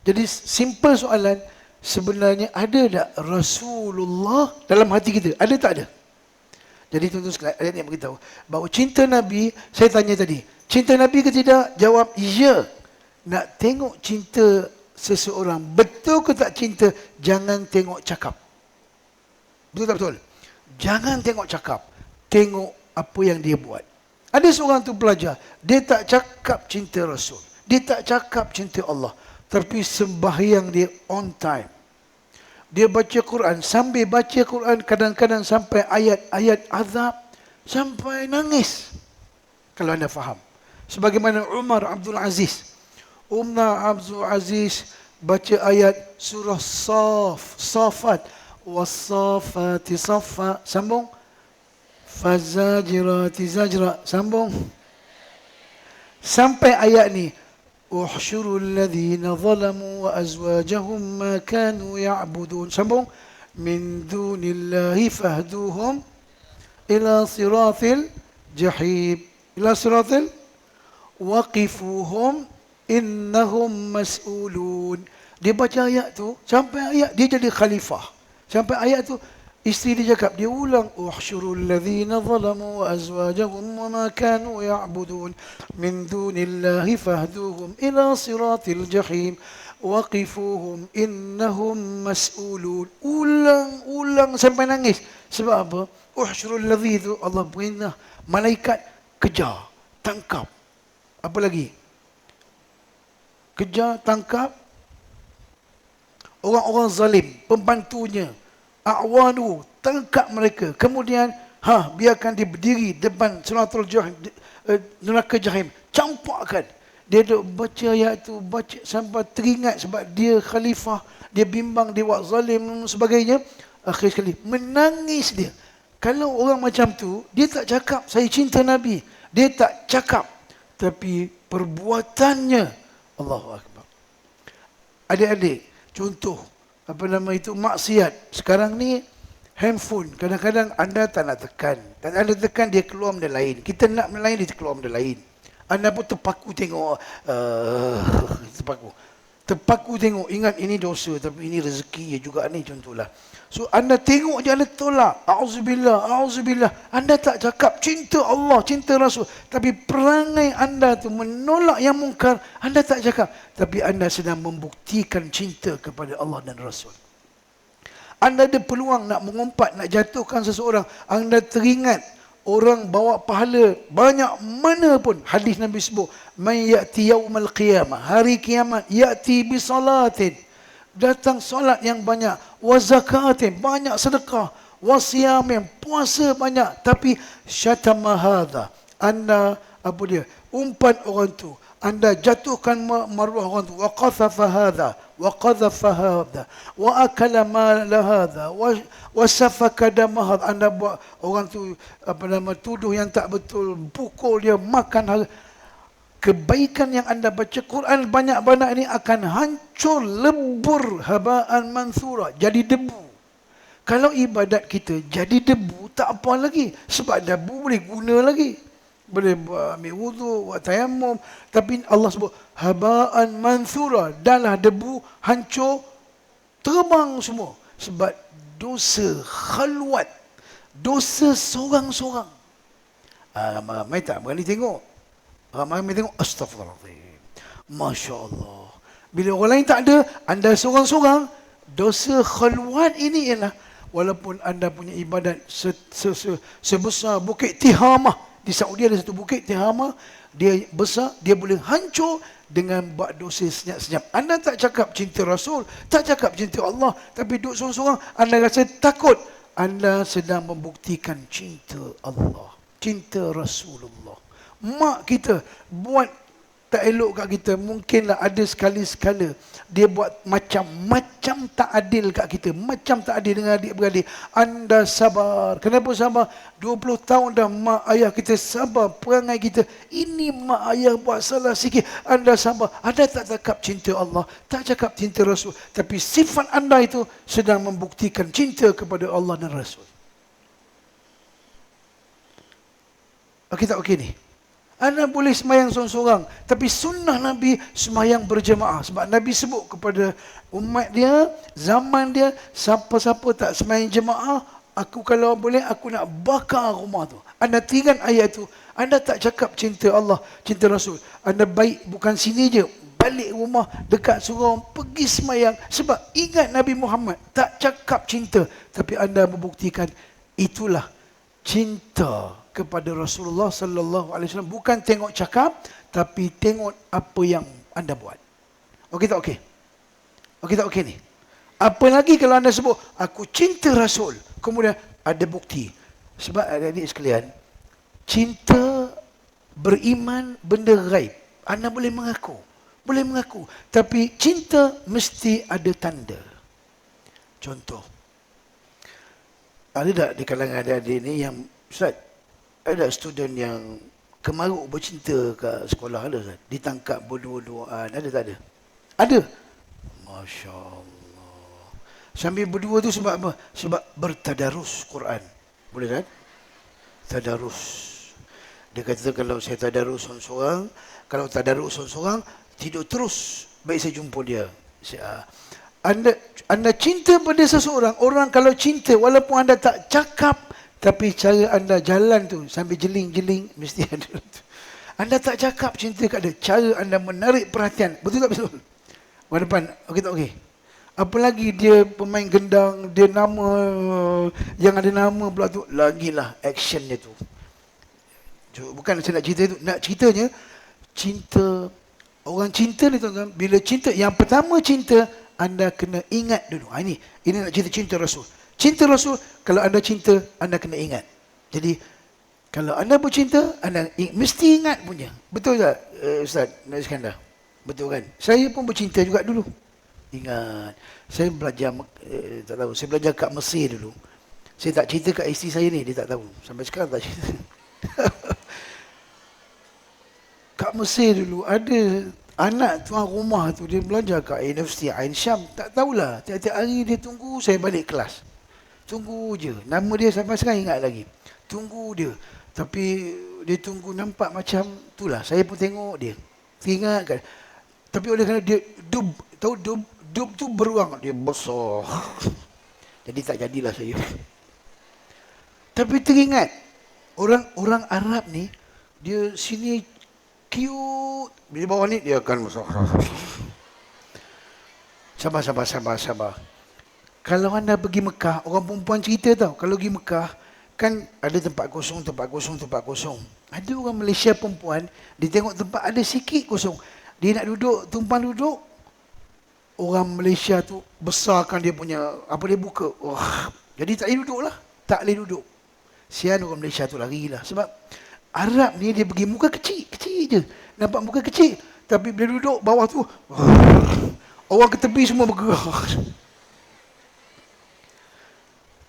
[SPEAKER 5] Jadi simple soalan, sebenarnya ada tak Rasulullah dalam hati kita? Ada tak ada? Jadi tuan-tuan sekalian, ada yang beritahu bahawa cinta Nabi, saya tanya tadi, cinta Nabi ke tidak? Jawab ya. Nak tengok cinta seseorang, betul ke tak cinta? Jangan tengok cakap. Betul tak betul? Jangan tengok cakap, tengok apa yang dia buat. Ada seorang tu pelajar, dia tak cakap cinta Rasul, dia tak cakap cinta Allah, tapi sembahyang dia on time. Dia baca Quran, sambil baca Quran kadang-kadang sampai ayat-ayat azab, sampai nangis. Kalau anda faham. Sebagaimana Umar Abdul Aziz baca ayat surah Safat, was-safati saffa, sambung, fazajirati zajra, sambung, sampai ayat ni, uhsyurul ladzina zalamu wa azwajahum ma kanu ya'budun, sambung, min dunillahi fahduhum ila siratil jahim, ila siratil waqifuhum innahum mas'ulun. Dia baca ayat tu sampai ayat dia jadi khalifah. Sampai ayat tu isteri dia cakap, dia ulang, uhsyurul ladzina zalamu wa azwajahum wa ma kanu ya'budun min dunillahi fahduhum ila siratil jahim waqifuhum innahum mas'ulun. Ulang sampai nangis. Sebab apa? Uhsyurul ladzi itu Allah perintah malaikat kejar, tangkap. Apa lagi? Kejar, tangkap orang-orang zalim, pembantunya, a'wanu, tangkap mereka. Kemudian biarkan dia berdiri depan siratul jahim, neraka jahim, campakkan. Dia duk baca ayat tu, baca sampai teringat sebab dia khalifah, dia bimbang, dia buat zalim dan sebagainya. Akhir sekali menangis dia. Kalau orang macam tu, dia tak cakap saya cinta Nabi, dia tak cakap, tapi perbuatannya, Allahu Akbar. Adik-adik, contoh maksiat. Sekarang ni handphone, kadang-kadang anda tak nak tekan. Tak anda tekan, dia keluar benda lain. Kita nak benda lain, dia keluar benda lain. Anda pun terpaku tengok, terpaku tengok, ingat ini dosa tapi ini rezeki juga ni, contohlah. So anda tengok je, anda tolak, auzubillah. Anda tak cakap cinta Allah, cinta Rasul, tapi perangai anda tu menolak yang mungkar, anda tak cakap, tapi anda sedang membuktikan cinta kepada Allah dan Rasul. Anda ada peluang nak mengumpat, nak jatuhkan seseorang, anda teringat orang bawa pahala banyak mana pun. Hadis Nabi sebut, man ya'ti yaumal qiyamah, hari kiamat, ya'ti bi salatin, datang solat yang banyak, wa zakatin, banyak sedekah, wa siyamin, puasa banyak, tapi syatama hadha, anda umpat orang tu, anda jatuhkan maruah orang tu, wa qadhafa hadha, wa qadhafa hadha, wa akala mala hadha, wa safaka dama hadha, anda buat orang tu tuduh yang tak betul, pukul dia, makan hal. Kebaikan yang anda baca Quran banyak-banyak ini akan hancur, lebur, haba'an mansura, jadi debu. Kalau ibadat kita jadi debu, tak apa lagi. Sebab debu boleh guna lagi. Boleh ambil wudhu, buat tayammum. Tapi Allah sebut, haba'an mansura, dahlah debu, hancur, terbang semua. Sebab dosa khalwat, dosa sorang-sorang. Ramai tak berani tengok. Ramai tengok, astagfirullahaladzim, Masya Allah. Bila orang lain tak ada, anda sorang-sorang, dosa khalwat ini ialah, walaupun anda punya ibadat sebesar Bukit Tihamah. Di Saudi ada satu Bukit Tihamah, dia besar, dia boleh hancur dengan buat dosa senyap-senyap. Anda tak cakap cinta Rasul, tak cakap cinta Allah, tapi duduk sorang-sorang, anda rasa takut. Anda sedang membuktikan cinta Allah, cinta Rasulullah. Mak kita buat tak elok kat kita, mungkinlah ada sekali-sekala dia buat macam tak adil kat kita, macam tak adil dengan adik-beradik. Anda sabar. Kenapa sabar? 20 tahun dah mak ayah kita sabar perangai kita. Ini mak ayah buat salah sikit, anda sabar. Anda tak cakap cinta Allah, tak cakap cinta Rasul, tapi sifat anda itu sedang membuktikan cinta kepada Allah dan Rasul. Okey tak okey ni? Anda boleh semayang seorang-seorang, tapi sunnah Nabi semayang berjemaah. Sebab Nabi sebut kepada umat dia, zaman dia, siapa-siapa tak semayang jemaah, aku kalau boleh, aku nak bakar rumah tu. Anda teringat ayat tu, anda tak cakap cinta Allah, cinta Rasul. Anda baik bukan sini je, balik rumah, dekat surau, pergi semayang. Sebab ingat Nabi Muhammad, tak cakap cinta, tapi anda membuktikan itulah cinta kepada Rasulullah sallallahu alaihi wasallam. Bukan tengok cakap, tapi tengok apa yang anda buat. Okey tak okey? Okey tak okey ni? Apa lagi kalau anda sebut aku cinta Rasul, kemudian ada bukti. Sebab adik-adik sekalian, cinta beriman benda gaib. Anda boleh mengaku. Boleh mengaku. Tapi cinta mesti ada tanda. Contoh. Ada tak di kalangan adik-adik ni yang, Ustaz, ada student yang kemaruk bercinta kat sekolah, ada Ustaz? Ditangkap berdua-duaan, ada tak ada? Ada. Masya Allah. Sambil berdua tu sebab apa? Sebab bertadarus Quran. Boleh kan? Tadarus. Dia kata kalau saya tadarus seorang-seorang, kalau tadarus seorang-seorang, tidur terus. Baik saya jumpa dia. Anda cinta pada seseorang, orang kalau cinta, walaupun anda tak cakap, tapi cara anda jalan tu, sambil jeling-jeling, mesti ada. Anda tak cakap cinta kat dia, cara anda menarik perhatian. Betul tak betul? Orang depan, okey tak okey? Apalagi dia pemain gendang, dia nama, yang ada nama pula tu, lagilah action dia tu. Bukan saya nak cerita itu, nak ceritanya, cinta, orang cinta ni tuan-tuan, bila cinta, yang pertama cinta, anda kena ingat dulu. Ini nak cerita cinta Rasul. Cinta Rasul, kalau anda cinta, anda kena ingat. Jadi, kalau anda bercinta, anda mesti ingat punya. Betul tak, Ustaz Iskandar? Betul kan? Saya pun bercinta juga dulu. Ingat. Saya belajar, tak tahu, saya belajar kat Mesir dulu. Saya tak cerita kat isteri saya ni, dia tak tahu. Sampai sekarang tak cerita. Kat Mesir dulu, ada anak tuan rumah tu, dia belajar kat Universiti Ain Syam. Tak tahulah, tiap-tiap hari dia tunggu saya balik kelas. Tunggu je. Nama dia sampai sekarang ingat lagi. Tunggu dia. Tapi dia tunggu nampak macam itulah. Saya pun tengok dia. Teringat kan. Tapi oleh kerana dia dub, tahu dub tu beruang, dia besar. Jadi tak jadilah saya. Tapi teringat orang Arab ni, dia sini cute, di bawah ni dia akan besar. Sabar. Kalau anda pergi Mekah, orang perempuan cerita tau, kalau pergi Mekah, kan ada tempat kosong. Ada orang Malaysia perempuan, dia tengok tempat ada sikit kosong, dia nak duduk, tumpang duduk, orang Malaysia tu besarkan dia punya, apa dia buka. Jadi tak boleh duduk lah. Tak boleh duduk. Sian orang Malaysia tu larilah. Sebab Arab ni dia pergi muka kecil je. Nampak muka kecil. Tapi bila duduk bawah tu, orang ke tepi semua bergerak.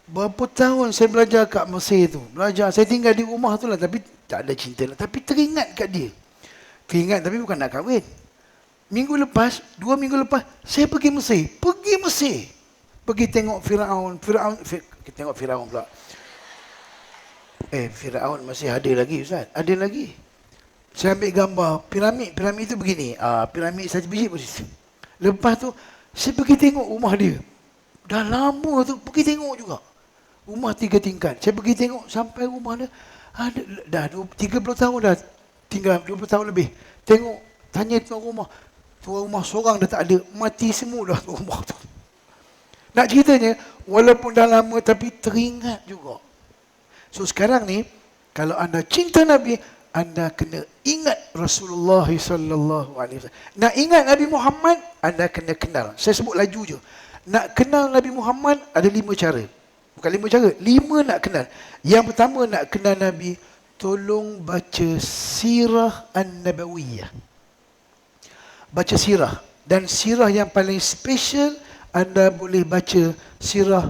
[SPEAKER 5] Berapa tahun saya belajar kat Mesir tu. Belajar. Saya tinggal di rumah tu lah. Tapi tak ada cinta lah. Tapi teringat kat dia. Teringat tapi bukan nak kahwin. 2 minggu lepas, saya pergi Mesir. Pergi tengok Firaun. Tengok Firaun pula. Firaun masih ada lagi, Ustaz. Ada lagi. Saya ambil gambar piramid tu begini. Piramid satu biji posisi. Lepas tu saya pergi tengok rumah dia. Dah lama tu pergi tengok juga. Rumah 3 tingkat. Saya pergi tengok sampai rumah dia ada dah 30 tahun dah tinggal, 20 tahun lebih. Tengok, tanya tuan rumah seorang dah tak ada, mati semua dah tuan rumah tu. Nak ceritanya, walaupun dah lama tapi teringat juga. So sekarang ni, kalau anda cinta Nabi, anda kena ingat Rasulullah sallallahu alaihi wasallam. Nak ingat Nabi Muhammad, anda kena kenal. Saya sebut laju je. Nak kenal Nabi Muhammad ada 5 cara. Bukan 5 cara, 5 nak kenal. Yang pertama nak kenal Nabi, tolong baca sirah an-nabawiyah. Baca sirah. Dan sirah yang paling special, anda boleh baca sirah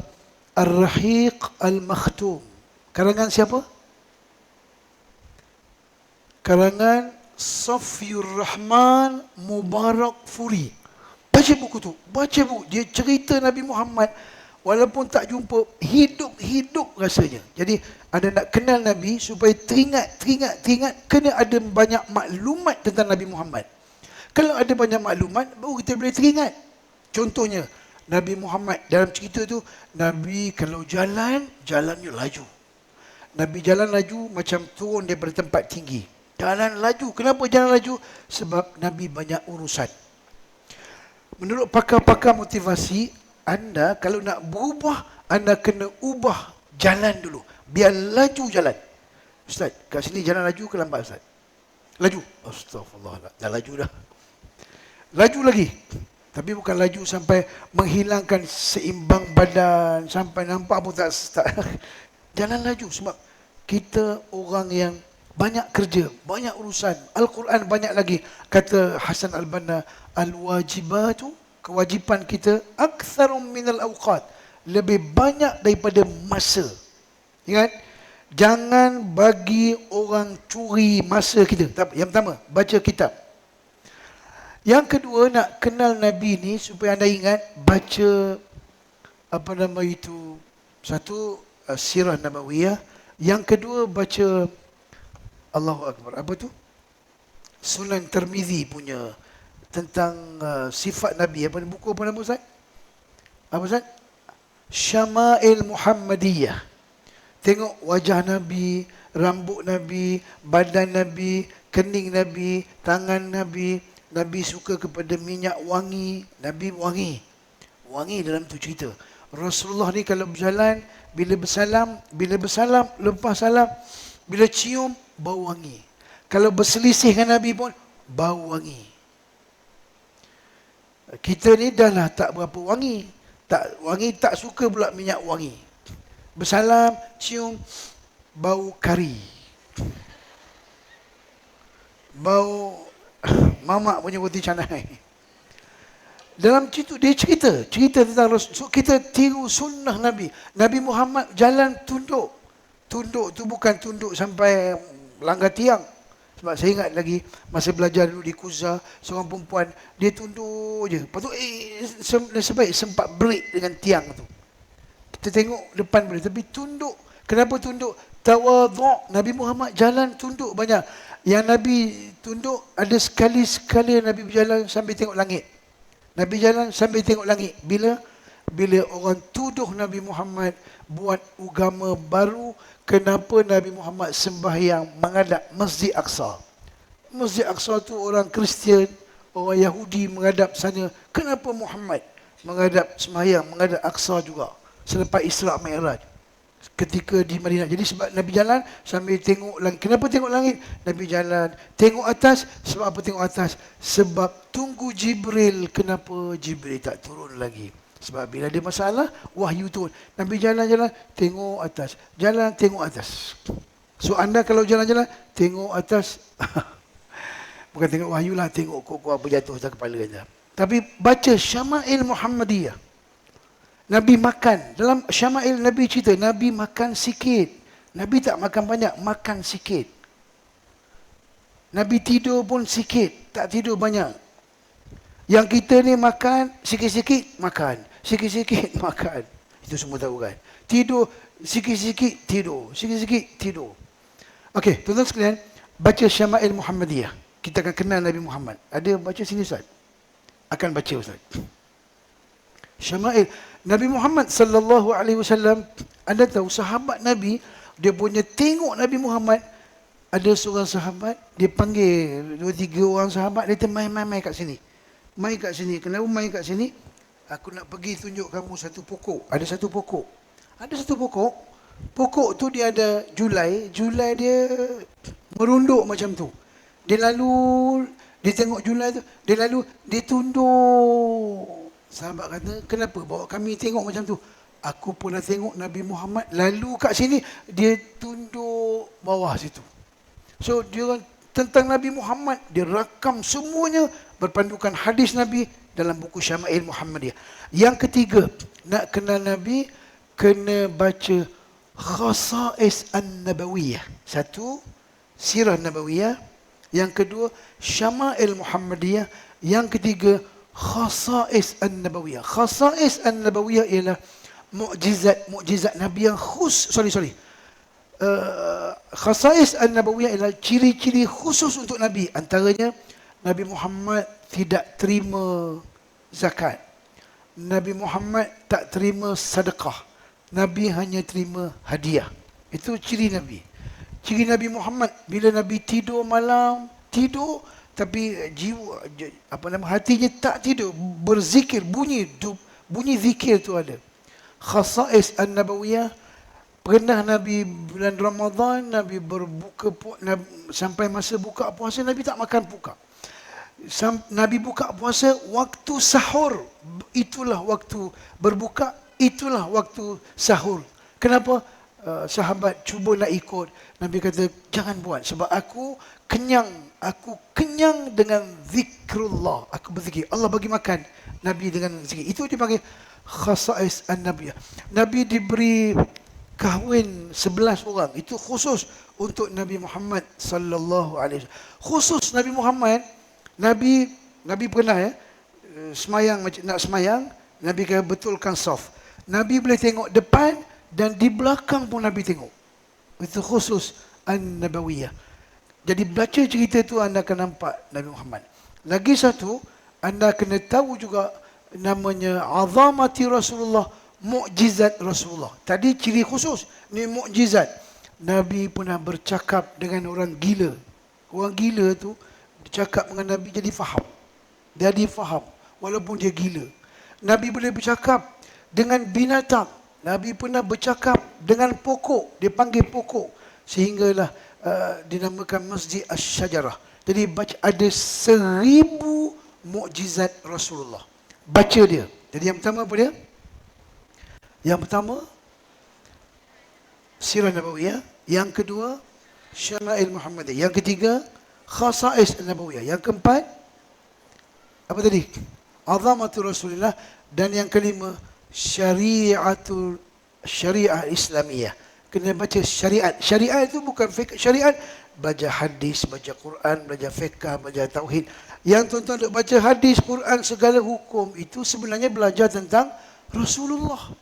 [SPEAKER 5] Ar-Rahiq Al-Makhtum. Karangan siapa? Karangan Safiyur Rahman Mubarak Furi. Baca buku tu. Baca buku. Dia cerita Nabi Muhammad. Walaupun tak jumpa, hidup rasanya. Jadi, anda nak kenal Nabi supaya teringat. Kena ada banyak maklumat tentang Nabi Muhammad. Kalau ada banyak maklumat, baru kita boleh teringat. Contohnya, Nabi Muhammad dalam cerita tu, Nabi kalau jalannya laju. Nabi jalan laju macam turun daripada tempat tinggi. Jalan laju. Kenapa jalan laju? Sebab Nabi banyak urusan. Menurut pakar-pakar motivasi, anda kalau nak berubah, anda kena ubah jalan dulu. Biar laju jalan. Ustaz, kat sini jalan laju ke lambat, Ustaz? Laju. Astaghfirullah. Dah laju dah. Laju lagi. Tapi bukan laju sampai menghilangkan seimbang badan, sampai nampak pun tak. Jalan laju sebab kita orang yang banyak kerja, banyak urusan. Al-Quran banyak lagi. Kata Hasan Al-Banna, al-wajibatu, kewajipan kita, aktsarum minal awqat, lebih banyak daripada masa. Ingat, jangan bagi orang curi masa kita. Yang pertama, baca kitab. Yang kedua, nak kenal Nabi ni supaya anda ingat, baca apa nama itu, satu sirah nabawiyah. Yang kedua, baca Allahu Akbar. Apa tu? Sunan Tirmizi punya tentang sifat Nabi. Apa buku apa nama Ustaz? Apa Ustaz? Syama'il Muhammadiyah. Tengok wajah Nabi, rambut Nabi, badan Nabi, kening Nabi, tangan Nabi. Nabi suka kepada minyak wangi. Nabi wangi. Wangi dalam tu cerita. Rasulullah ni kalau berjalan, bila bersalam, lepas salam, bila cium, bau wangi. Kalau berselisih dengan Nabi pun, bau wangi. Kita ni dah lah tak berapa wangi. Tak suka pula minyak wangi. Bersalam, cium, bau kari. Bau mamak punya roti canai. Dalam situ dia cerita tentang Rasul. Kita tiru sunnah Nabi. Nabi Muhammad jalan tunduk. Tunduk tu bukan tunduk sampai langgar tiang. Sebab saya ingat lagi masa belajar dulu di Kuza, seorang perempuan dia tunduk je. Lepas tu sebaik sempat break dengan tiang tu. Kita tengok depan boleh, tapi tunduk. Kenapa tunduk? Tawadhu'. Nabi Muhammad jalan tunduk banyak. Yang Nabi tunduk ada sekali-sekala Nabi berjalan sambil tengok langit. Nabi jalan sambil tengok langit. Bila orang tuduh Nabi Muhammad buat agama baru, kenapa Nabi Muhammad sembahyang menghadap Masjid Aqsa? Masjid Aqsa tu orang Kristian, orang Yahudi menghadap sana. Kenapa Muhammad sembahyang menghadap Aqsa juga selepas Isra' Mi'raj ketika di Madinah? Jadi sebab Nabi jalan sambil tengok langit. Kenapa tengok langit? Nabi jalan tengok atas. Sebab apa tengok atas? Sebab tunggu Jibril. Kenapa Jibril tak turun lagi? Sebab bila ada masalah, wahyu turun. Nabi jalan-jalan, tengok atas. Jalan, tengok atas. So anda kalau jalan-jalan, tengok atas. Bukan tengok wahyu lah, tengok kok apa jatuh atas kepala anda. Tapi baca Syama'il Muhammadiyah. Nabi makan. Dalam Syama'il Nabi cerita, Nabi makan sikit. Nabi tak makan banyak, makan sikit. Nabi tidur pun sikit, tak tidur banyak. Yang kita ni makan, sikit-sikit makan. Sikit-sikit makan. Itu semua tahu kan. Tidur, sikit-sikit tidur. Sikit-sikit tidur. Okey, tuan-tuan sekalian, baca Syama'il Muhammadiyah. Kita akan kenal Nabi Muhammad. Ada baca sini Ustaz? Akan baca Ustaz. Syama'il Nabi Muhammad sallallahu alaihi wasallam. Anda tahu sahabat Nabi, dia punya tengok Nabi Muhammad. Ada seorang sahabat, dia panggil 2-3 orang sahabat, dia kata mai kat sini. Mai kat sini. Kenapa mai kat sini? Aku nak pergi tunjuk kamu satu pokok. Ada satu pokok. Pokok tu dia ada julai. Julai dia merunduk macam tu. Dia tengok julai tu. Dia tunduk. Sahabat kata, kenapa bawa kami tengok macam tu? Aku pernah tengok Nabi Muhammad lalu kat sini. Dia tunduk bawah situ. So dia tentang Nabi Muhammad, dia rakam semuanya berpandukan hadis Nabi dalam buku Syama'il Muhammadiyah. Yang ketiga, nak kenal Nabi, kena baca Khasa'is An-Nabawiyah. Satu, Sirah Nabawiyah. Yang kedua, Syama'il Muhammadiyah. Yang ketiga, Khasa'is An-Nabawiyah. Khasa'is An-Nabawiyah ialah mukjizat Nabi yang Khasa'is An-Nabawiyah ialah ciri-ciri khusus untuk Nabi. Antaranya, Nabi Muhammad tidak terima zakat. Nabi Muhammad tak terima sedekah. Nabi hanya terima hadiah. Itu ciri Nabi. Ciri Nabi Muhammad, bila Nabi tidur malam, tidur tapi jiwa, hatinya tak tidur, berzikir, bunyi zikir tu ada. Khasa'is An-Nabawiyah. Pernah Nabi bulan Ramadan, Nabi berbuka sampai masa buka puasa, Nabi tak makan buka. Nabi buka puasa waktu sahur. Itulah waktu berbuka, itulah waktu sahur. Kenapa? sahabat cuba nak ikut. Nabi kata, jangan buat sebab aku kenyang dengan zikrullah. Aku berzikir. Allah bagi makan Nabi dengan zikir. Itu dipanggil khasais an-nabiyah. Nabi diberi kahwin 11 orang. Itu khusus untuk Nabi Muhammad sallallahu alaihi wasallam. Khusus Nabi Muhammad, Nabi pernah semayang, nak semayang, Nabi kata betulkan saf. Nabi boleh tengok depan dan di belakang pun Nabi tengok. Itu khusus an-nabawiyah. Jadi baca cerita tu anda akan nampak Nabi Muhammad. Lagi satu, anda kena tahu juga namanya azamati Rasulullah, mukjizat Rasulullah. Tadi ciri khusus, ni mukjizat. Nabi pernah bercakap dengan orang gila. Orang gila tu bercakap dengan Nabi jadi faham. Jadi faham walaupun dia gila. Nabi boleh bercakap dengan binatang. Nabi pernah bercakap dengan pokok. Dia panggil pokok. Sehinggalah dinamakan Masjid Asy-Syajarah. Jadi baca ada 1000 mukjizat Rasulullah. Baca dia. Jadi yang pertama apa dia? Yang pertama Sirah Nabawiyah. Yang kedua Syama'il Muhammadiyah. Yang ketiga Khasais Nabawiyah. Yang keempat apa tadi? Azamatul Rasulullah. Dan yang kelima Syariah Islamiyah. Kena baca syariat. Syariat itu bukan fiqh. Syariat baca hadis, baca Quran, baca fiqh, baca tauhid. Yang tuan-tuan duk baca hadis, Quran, segala hukum itu sebenarnya belajar tentang Rasulullah.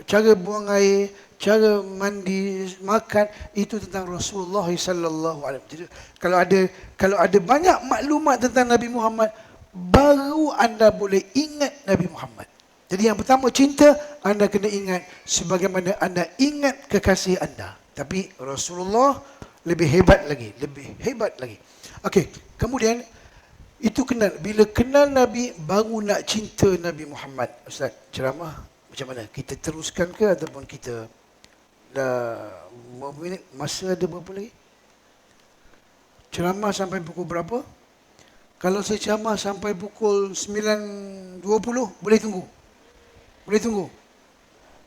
[SPEAKER 5] Cara buang air, cara mandi, makan, itu tentang Rasulullah sallallahu alaihi wasallam. Kalau ada banyak maklumat tentang Nabi Muhammad, baru anda boleh ingat Nabi Muhammad. Jadi yang pertama cinta, anda kena ingat sebagaimana anda ingat kekasih anda. Tapi Rasulullah lebih hebat lagi, lebih hebat lagi. Okey, kemudian itu kenal. Bila kenal Nabi, baru nak cinta Nabi Muhammad. Ustaz, ceramah macam mana? Kita teruskan ke ataupun kita dah berapa minit? Masa ada berapa lagi? Ceramah sampai pukul berapa? Kalau saya ceramah sampai pukul 9.20, boleh tunggu? Boleh tunggu?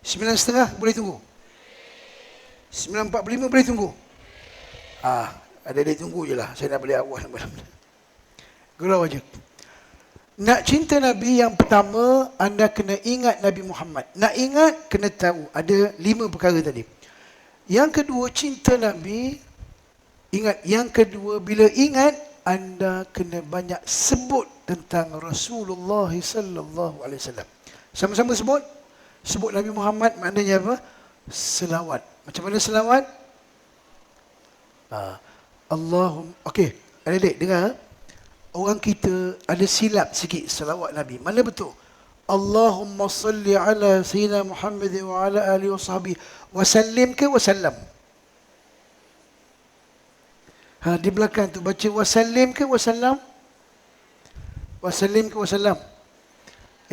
[SPEAKER 5] 9.30 boleh tunggu? 9.45 boleh tunggu? Ada tunggu je lah. Saya nak balik awal. Gurau aja. Nak cinta Nabi, yang pertama anda kena ingat Nabi Muhammad. Nak ingat, kena tahu. Ada 5 perkara tadi. Yang kedua, cinta Nabi. Ingat, yang kedua, bila ingat, anda kena banyak sebut tentang Rasulullah sallallahu alaihi wasallam. Sama-sama sebut. Sebut Nabi Muhammad maknanya apa? Selawat. Macam mana selawat? Okey, adik-adik dengar. Orang kita ada silap sikit selawat Nabi. Mana betul? Allahumma salli ala sayyidina Muhammad wa ala alihi wa sahbihi wa sallim ke wa sallam? Di belakang tu baca wa sallim ke wa sallam? Wa sallim ke wa sallam?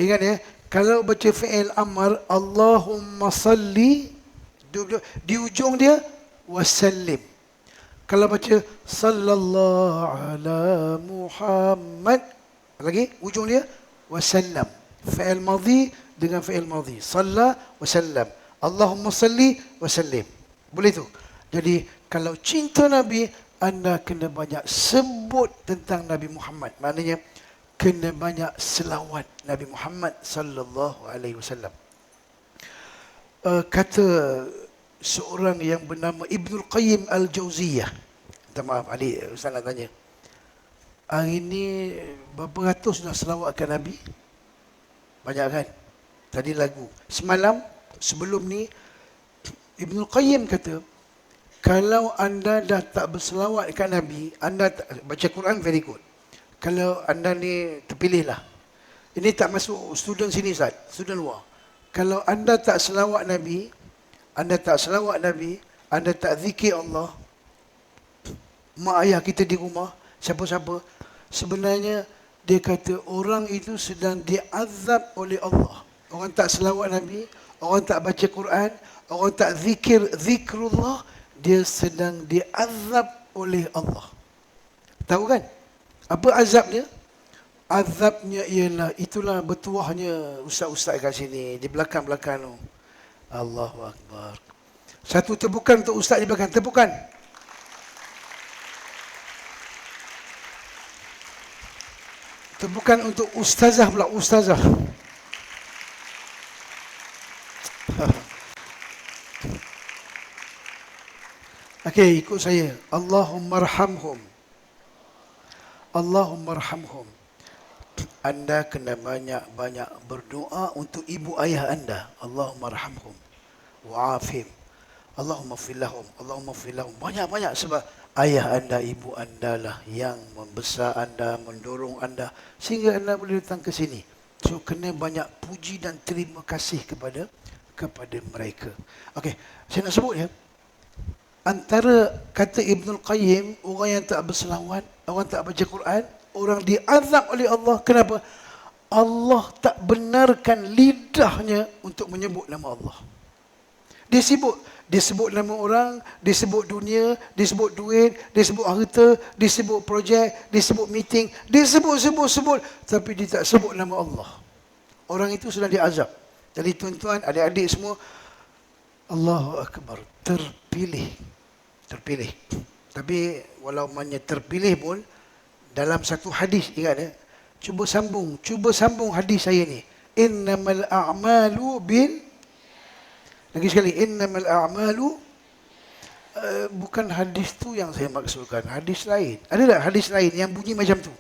[SPEAKER 5] Ingat ya, kalau baca fi'il amr Allahumma salli, di ujung dia wa sallim. Kalau baca sallallahu ala Muhammad, lagi ujung dia wa sallam. Fi'il madhi dengan fi'il madhi. Salla wa sallam. Allahumma salli wa sallim. Boleh tu. Jadi kalau cinta Nabi, anda kena banyak sebut tentang Nabi Muhammad. Maknanya kena banyak selawat Nabi Muhammad sallallahu alaihi wasallam. Kata seorang yang bernama Ibnul Qayyim Al-Jauziyah. Minta maaf adik, Ustaz nak tanya. Hari ini berapa ratus dah selawatkan Nabi? Banyak kan? Tadi lagu. Semalam, sebelum ni, Ibnul Qayyim kata, kalau anda dah tak berselawat kat Nabi, anda baca Quran very good. Kalau anda ni terpilihlah. Ini tak masuk student sini Ustaz, student luar. Kalau anda tak selawat Nabi, anda tak zikir Allah, mak ayah kita di rumah, siapa-siapa, sebenarnya dia kata orang itu sedang diazab oleh Allah. Orang tak selawat Nabi, orang tak baca Quran, orang tak zikrullah, dia sedang diazab oleh Allah. Tahu kan? Apa azabnya? Azabnya ialah, itulah bertuahnya ustaz-ustaz kat sini, di belakang-belakang tu. Allahu Akbar. Satu tepukan untuk ustaz di belakang. Tepukan. Tepukan untuk ustazah pula. Ustazah. Okey, ikut saya. Allahumma arhamhum. Allahumma arhamhum. Anda kena banyak-banyak berdoa untuk ibu ayah anda. Allahumma arhamhum wa'afhim. Allahumma fillahum. Allahumma fillahum. Banyak-banyak sebab ayah anda, ibu anda lah yang membesar anda, mendorong anda sehingga anda boleh datang ke sini. So kena banyak puji dan terima kasih kepada mereka. Okey, saya nak sebut ya. Antara kata Ibnul Qayyim, orang yang tak berselawat, orang tak baca Quran, orang diazab oleh Allah. Kenapa? Allah tak benarkan lidahnya untuk menyebut nama Allah. Dia sebut nama orang, dia sebut dunia, dia sebut duit, dia sebut harta, dia sebut projek, dia sebut meeting, dia sebut, tapi dia tak sebut nama Allah. Orang itu sudah diazab. Jadi tuan-tuan, adik-adik semua, Allahu Akbar, terpilih. Tapi walau mana terpilih pun, dalam satu hadis, ingat ya, cuba sambung hadis saya ni. Innamal a'malu lagi sekali, innamal a'malu, bukan hadis tu yang saya maksudkan, hadis lain. Ada tak hadis lain yang bunyi macam tu?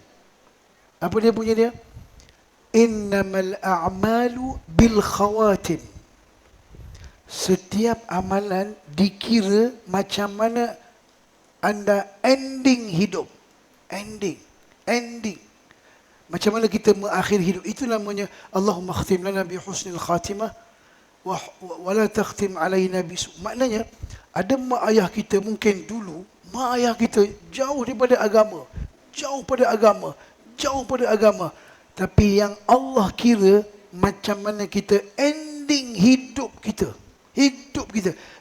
[SPEAKER 5] Apa dia bunyi dia? Innamal a'malu bil khawatim. Setiap amalan dikira macam mana anda ending hidup. Ending. Macam mana kita mengakhiri hidup. Itu namanya Allahumma khtim lana bi husnil khatimah wa la takhtim alaina bisu. Maknanya ada mak ayah kita mungkin dulu, mak ayah kita jauh daripada agama. Tapi yang Allah kira macam mana kita ending hidup kita.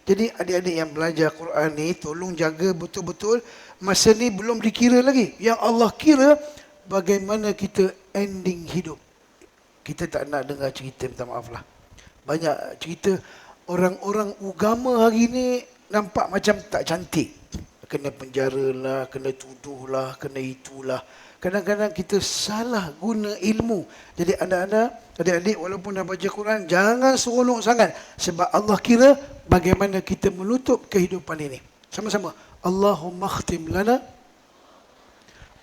[SPEAKER 5] Jadi adik-adik yang belajar Quran ni, tolong jaga betul-betul. Masa ni belum dikira lagi. Yang Allah kira bagaimana kita ending hidup. Kita tak nak dengar cerita, minta maaf lah. Banyak cerita orang-orang agama hari ni nampak macam tak cantik. Kena penjara lah, kena tuduh lah, kena itulah. Kadang-kadang kita salah guna ilmu. Jadi adik-adik walaupun dah baca Quran, jangan seronok sangat. Sebab Allah kira bagaimana kita menutup kehidupan ini. Sama-sama. Allahumma khtim lana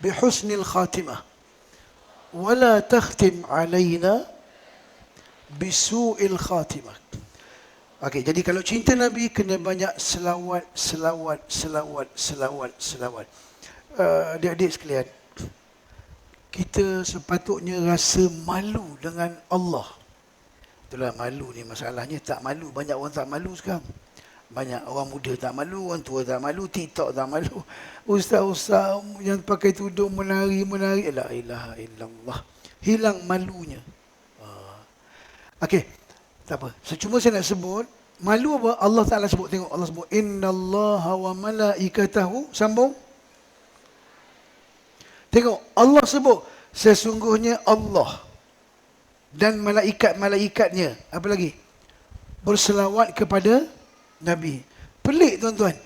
[SPEAKER 5] bihusnil khatimah. Wala takhtim alaina bisu'il khatimah. Okey, jadi kalau cinta Nabi, kena banyak selawat. Adik-adik sekalian, kita sepatutnya rasa malu dengan Allah. Itulah malu ni masalahnya. Tak malu. Banyak orang tak malu sekarang. Banyak orang muda tak malu, orang tua tak malu, TikTok tak malu. Ustaz-ustaz yang pakai tudung menari. La ilaha illallah. Hilang malunya. Okey, tak apa. Cuma saya nak sebut, malu apa? Allah Ta'ala sebut. Tengok Allah sebut. Innallaha wa malaikatahu. Sambung. Tengok, Allah sebut, sesungguhnya Allah dan malaikat-malaikatnya, apa lagi? Berselawat kepada Nabi. Pelik tuan-tuan.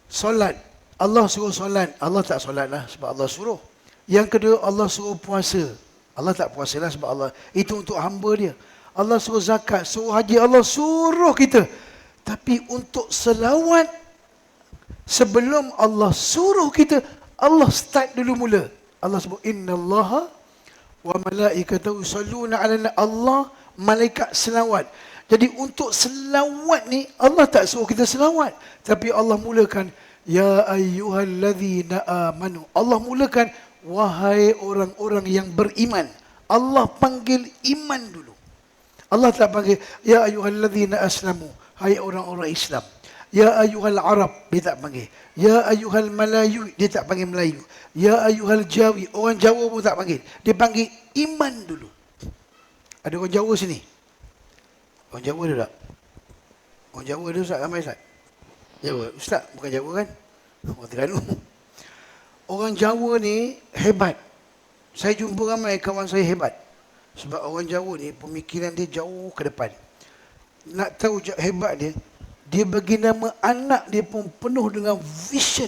[SPEAKER 5] Solat, Allah suruh solat, Allah tak solat lah sebab Allah suruh. Yang kedua, Allah suruh puasa, Allah tak puasa lah sebab Allah, itu untuk hamba dia. Allah suruh zakat, suruh haji, Allah suruh kita. Tapi untuk selawat, sebelum Allah suruh kita, Allah start dulu mula. Allah sebut innallaha wa malaikatahu yusalluna 'alan Allah, malaikat selawat. Jadi untuk selawat ni Allah tak suruh kita selawat, tapi Allah mulakan ya ayyuhallazina amanu. Allah mulakan wahai orang-orang yang beriman. Allah panggil iman dulu. Allah tak panggil ya ayyuhallazina aslamu, hai orang-orang Islam. Ya ayyuhal Arab, dia tak panggil. Ya ayyuhal Malayu, dia tak panggil Melayu. Ya ayyuhal Jawi, orang Jawa pun tak panggil. Dia panggil iman dulu. Ada orang Jawa sini? Orang Jawa ada tak? Orang Jawa ada Ustaz? Ramai Ustaz? Jawa? Ustaz bukan Jawa kan? Orang Terengganu. Orang Jawa ni hebat. Saya jumpa ramai kawan saya hebat. Sebab orang Jawa ni pemikiran dia jauh ke depan. Nak tahu hebat dia, dia bagi nama anak dia pun penuh dengan vision.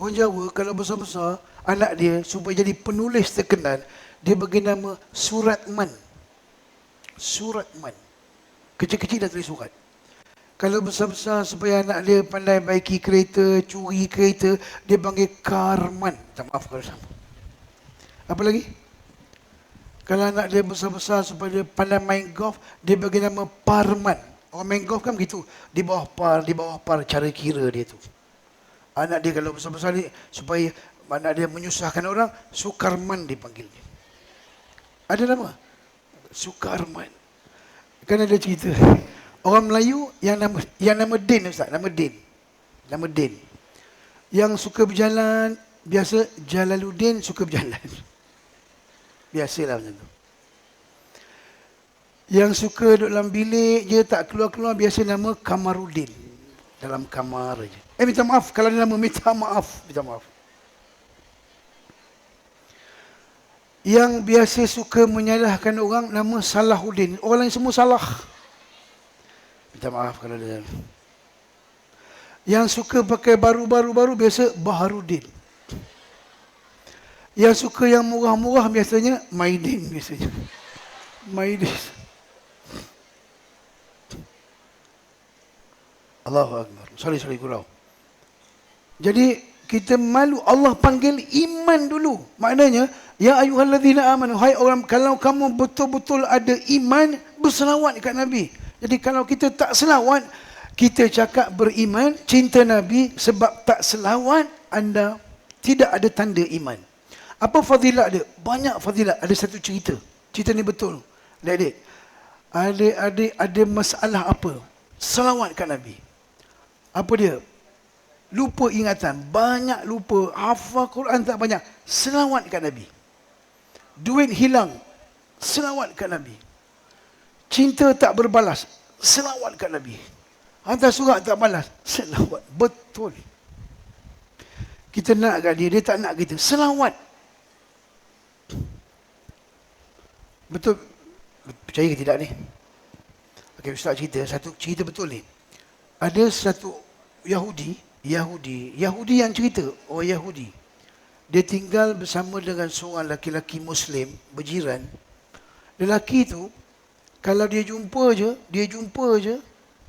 [SPEAKER 5] Orang Jawa kalau besar-besar, anak dia supaya jadi penulis terkenal, dia bagi nama Suratman. Suratman. Kecil-kecil dah tulis surat. Kalau besar-besar supaya anak dia pandai baiki kereta, curi kereta, dia panggil Karman. Maaf kalau sama. Apa lagi? Kalau anak dia besar-besar supaya dia pandai main golf, dia bagi nama Parman. Orang main golf kan begitu. Di bawah par cara kira dia tu. Anak dia kalau besar-besar ni, supaya anak dia menyusahkan orang, Sukarman dipanggil dia. Ada nama? Sukarman. Kan ada cerita. Orang Melayu yang nama Din, Ustaz. Nama Din. Nama Din. Yang suka berjalan, biasa Jalaluddin suka berjalan. Biasalah macam tu. Yang suka duduk dalam bilik je, tak keluar-keluar, biasa nama Kamarudin. Dalam kamar je. Minta maaf, kalau ada nama minta maaf. Yang biasa suka menyalahkan orang, nama Salahuddin. Orang lain semua salah. Minta maaf kalau ada. Yang suka pakai baru-baru biasa Baharudin. Yang suka yang murah-murah biasanya Maidin biasanya. Maidin. Allahu Akbar. Sorry gurau. Jadi kita malu, Allah panggil iman dulu. Maknanya, ya ayyuhallazina amanu, hai orang, kalau kamu betul-betul ada iman, berselawat dekat Nabi. Jadi kalau kita tak selawat, kita cakap beriman, cinta Nabi, sebab tak selawat, anda tidak ada tanda iman. Apa fadilat dia? Banyak fadilat. Ada satu cerita. Cerita ni betul. Adik-adik ada masalah apa? Selawat kat Nabi. Apa dia? Lupa ingatan. Banyak lupa. Hafal Quran tak banyak. Selawat kat Nabi. Duit hilang. Selawat kat Nabi. Cinta tak berbalas. Selawat kat Nabi. Hantar surat tak balas. Selawat. Betul. Kita nak kat dia. Dia tak nak kita. Selawat. Betul. Percaya ke tidak ni? Okey, Ustaz cerita. Satu cerita betul ni. Ada satu Yahudi yang cerita. Orang Yahudi. Dia tinggal bersama dengan seorang laki-laki Muslim berjiran. Lelaki tu, kalau dia jumpa je,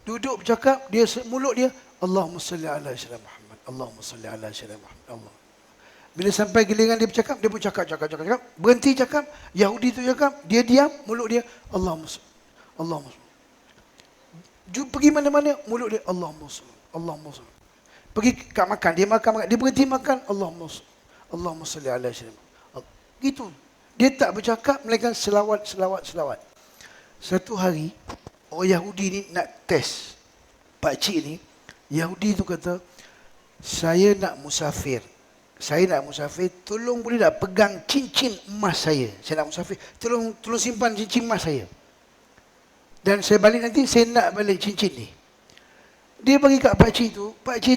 [SPEAKER 5] duduk bercakap, mulut dia, Allahumma salli ala sayyidina Muhammad. Allahumma salli ala sayyidina Muhammad. Allah. Bila sampai giliran dia bercakap, dia pun cakap. Berhenti cakap, Yahudi tu cakap, dia diam, mulut dia, Allahumma salli. Allahumma salli. Pergi mana-mana, mulut dia, Allahumma salli. Allahumma salli. Pergi kat makan, dia makan, dia berhenti makan, Allahumma salli. Allahumma salli ala sayyidina Muhammad. Gitu. Dia tak bercakap, melainkan selawat. Satu hari, orang Yahudi ni nak test pakcik ni. Yahudi tu kata, saya nak musafir, tolong boleh tak pegang cincin emas saya. Saya nak musafir, tolong simpan cincin emas saya. Dan saya balik nanti, saya nak balik cincin ni. Dia bagi kat pakcik